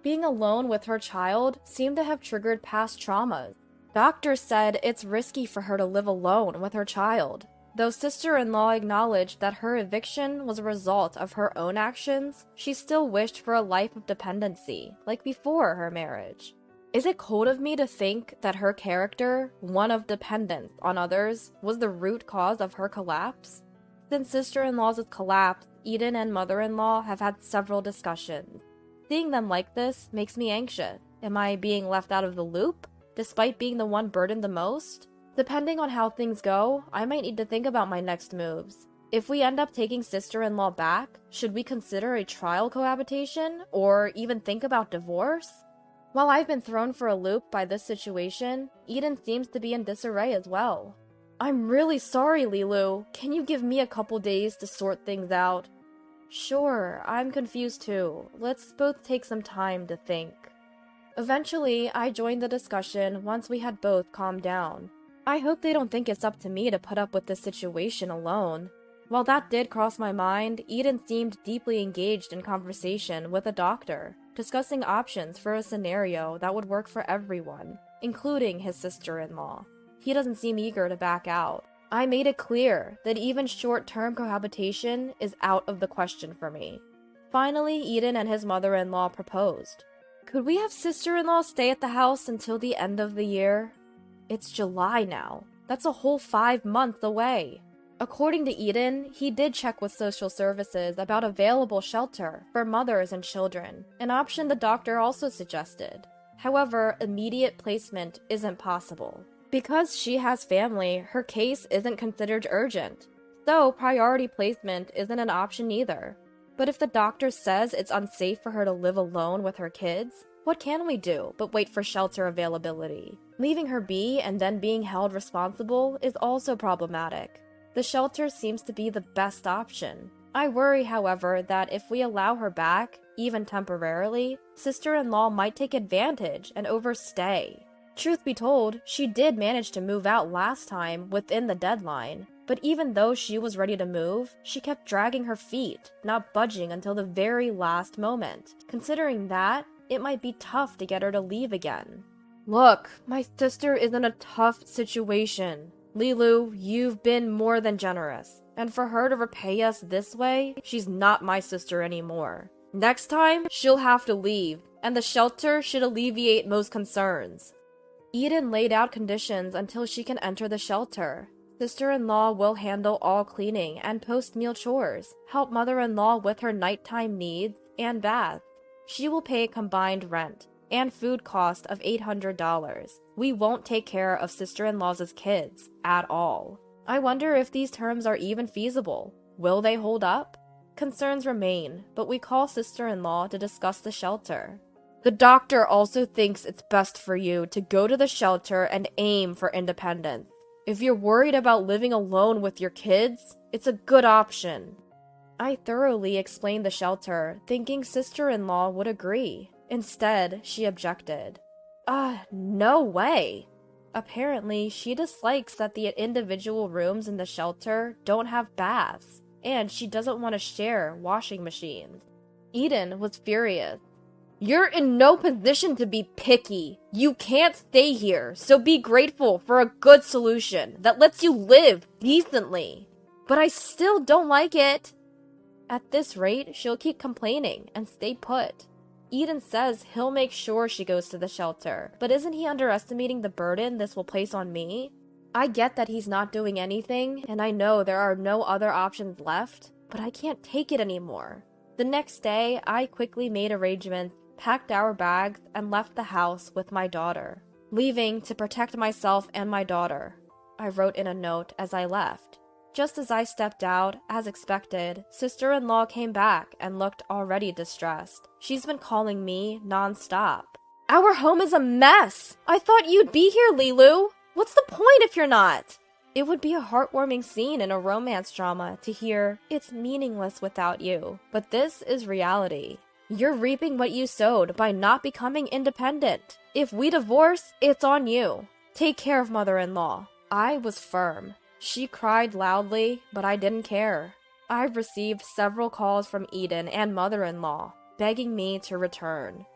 Being alone with her child seemed to have triggered past traumas. Doctors said it's risky for her to live alone with her child. Though sister-in-law acknowledged that her eviction was a result of her own actions, she still wished for a life of dependency, like before her marriage. Is it cold of me to think that her character, one of dependence on others, was the root cause of her collapse? Since sister-in-law's collapse, Eden and mother-in-law have had several discussions. Seeing them like this makes me anxious. Am I being left out of the loop, despite being the one burdened the most? Depending on how things go, I might need to think about my next moves. If we end up taking sister-in-law back, should we consider a trial cohabitation, or even think about divorce? While I've been thrown for a loop by this situation, Eden seems to be in disarray as well. I'm really sorry, Lilu. Can you give me a couple days to sort things out? Sure, I'm confused too. Let's both take some time to think. Eventually, I joined the discussion once we had both calmed down. I hope they don't think it's up to me to put up with this situation alone. While that did cross my mind, Eden seemed deeply engaged in conversation with a doctor, discussing options for a scenario that would work for everyone, including his sister-in-law. He doesn't seem eager to back out. I made it clear that even short-term cohabitation is out of the question for me. Finally, Eden and his mother-in-law proposed. Could we have sister-in-law stay at the house until the end of the year? It's July now. That's a whole 5 months away. According to Eden, he did check with social services about available shelter for mothers and children, an option the doctor also suggested. However, immediate placement isn't possible. Because she has family, her case isn't considered urgent, so priority placement isn't an option either. But if the doctor says it's unsafe for her to live alone with her kids, what can we do but wait for shelter availability? Leaving her be and then being held responsible is also problematic. The shelter seems to be the best option. I worry, however, that if we allow her back, even temporarily, sister-in-law might take advantage and overstay. Truth be told, she did manage to move out last time within the deadline, but even though she was ready to move, she kept dragging her feet, not budging until the very last moment. Considering that, it might be tough to get her to leave again. Look, my sister is in a tough situation. Lilu, you've been more than generous, and for her to repay us this way, she's not my sister anymore. Next time, she'll have to leave, and the shelter should alleviate most concerns. Eden laid out conditions until she can enter the shelter. Sister-in-law will handle all cleaning and post-meal chores, help mother-in-law with her nighttime needs and bath. She will pay combined rent and food cost of $800. We won't take care of sister-in-law's kids at all. I wonder if these terms are even feasible. Will they hold up? Concerns remain, but we call sister-in-law to discuss the shelter. The doctor also thinks it's best for you to go to the shelter and aim for independence. If you're worried about living alone with your kids, it's a good option. I thoroughly explained the shelter, thinking sister-in-law would agree. Instead, she objected. No way. Apparently, she dislikes that the individual rooms in the shelter don't have baths, and she doesn't want to share washing machines. Eden was furious. You're in no position to be picky. You can't stay here, so be grateful for a good solution that lets you live decently. But I still don't like it. At this rate, she'll keep complaining and stay put. Eden says he'll make sure she goes to the shelter, but isn't he underestimating the burden this will place on me? I get that he's not doing anything, and I know there are no other options left, but I can't take it anymore. The next day, I quickly made arrangements, packed our bags, and left the house with my daughter, leaving to protect myself and my daughter. I wrote in a note as I left. Just as I stepped out, as expected, sister-in-law came back and looked already distressed. She's been calling me non-stop. Our home is a mess! I thought you'd be here, Lilu! What's the point if you're not? It would be a heartwarming scene in a romance drama to hear, it's meaningless without you. But this is reality. You're reaping what you sowed by not becoming independent. If we divorce, it's on you. Take care of mother-in-law. I was firm. She cried loudly, but I didn't care. I've received several calls from Eden and mother-in-law, begging me to return.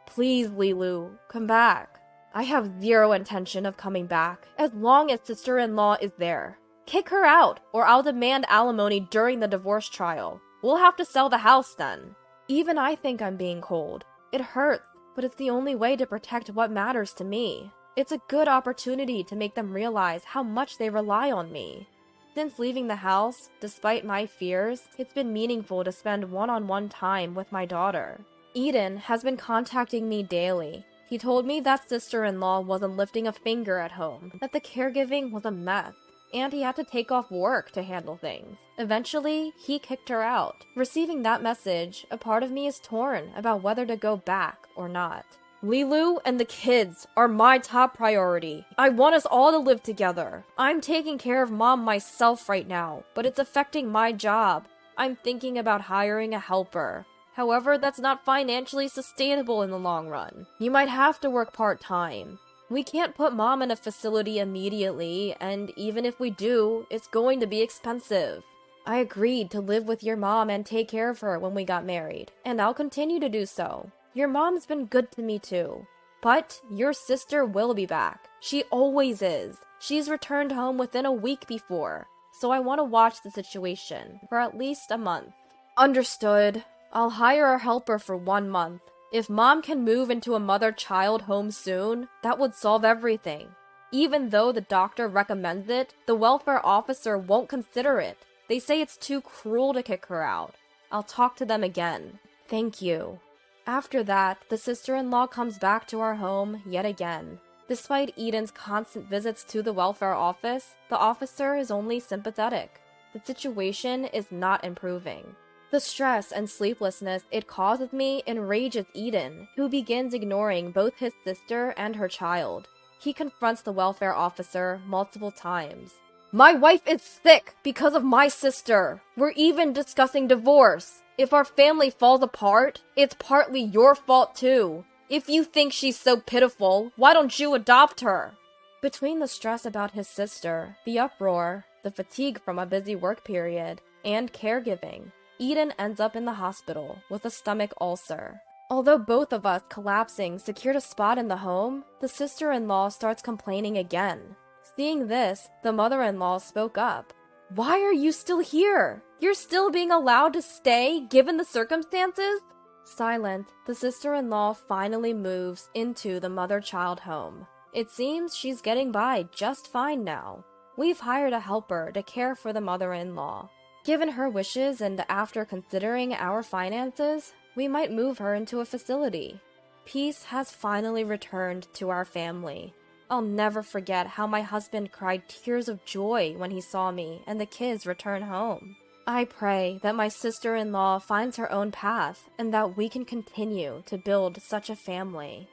Please, Lilu, come back. I have zero intention of coming back, as long as sister-in-law is there. Kick her out, or I'll demand alimony during the divorce trial. We'll have to sell the house then. Even I think I'm being cold. It hurts, but it's the only way to protect what matters to me. It's a good opportunity to make them realize how much they rely on me. Since leaving the house, despite my fears, it's been meaningful to spend one-on-one time with my daughter. Eden has been contacting me daily. He told me that sister-in-law wasn't lifting a finger at home, that the caregiving was a mess, and he had to take off work to handle things. Eventually, he kicked her out. Receiving that message, a part of me is torn about whether to go back or not. Lilu and the kids are my top priority. I want us all to live together. I'm taking care of Mom myself right now, but it's affecting my job. I'm thinking about hiring a helper. However, that's not financially sustainable in the long run. You might have to work part-time. We can't put Mom in a facility immediately, and even if we do, it's going to be expensive. I agreed to live with your mom and take care of her when we got married, and I'll continue to do so. Your mom's been good to me too. But your sister will be back. She always is. She's returned home within a week before, so I want to watch the situation for at least a month. Understood. I'll hire a helper for 1 month. If Mom can move into a mother-child home soon, that would solve everything. Even though the doctor recommends it, the welfare officer won't consider it. They say it's too cruel to kick her out. I'll talk to them again. Thank you. After that, the sister-in-law comes back to our home yet again. Despite Eden's constant visits to the welfare office, the officer is only sympathetic. The situation is not improving. The stress and sleeplessness it causes me enrages Eden, who begins ignoring both his sister and her child. He confronts the welfare officer multiple times. My wife is sick because of my sister. We're even discussing divorce. If our family falls apart, it's partly your fault too. If you think she's so pitiful, why don't you adopt her? Between the stress about his sister, the uproar, the fatigue from a busy work period, and caregiving, Eden ends up in the hospital with a stomach ulcer. Although both of us collapsing secured a spot in the home, the sister-in-law starts complaining again. Seeing this, the mother-in-law spoke up. Why are you still here? You're still being allowed to stay, given the circumstances? Silent, the sister-in-law finally moves into the mother-child home. It seems she's getting by just fine now. We've hired a helper to care for the mother-in-law. Given her wishes and after considering our finances, we might move her into a facility. Peace has finally returned to our family. I'll never forget how my husband cried tears of joy when he saw me and the kids return home. I pray that my sister-in-law finds her own path and that we can continue to build such a family.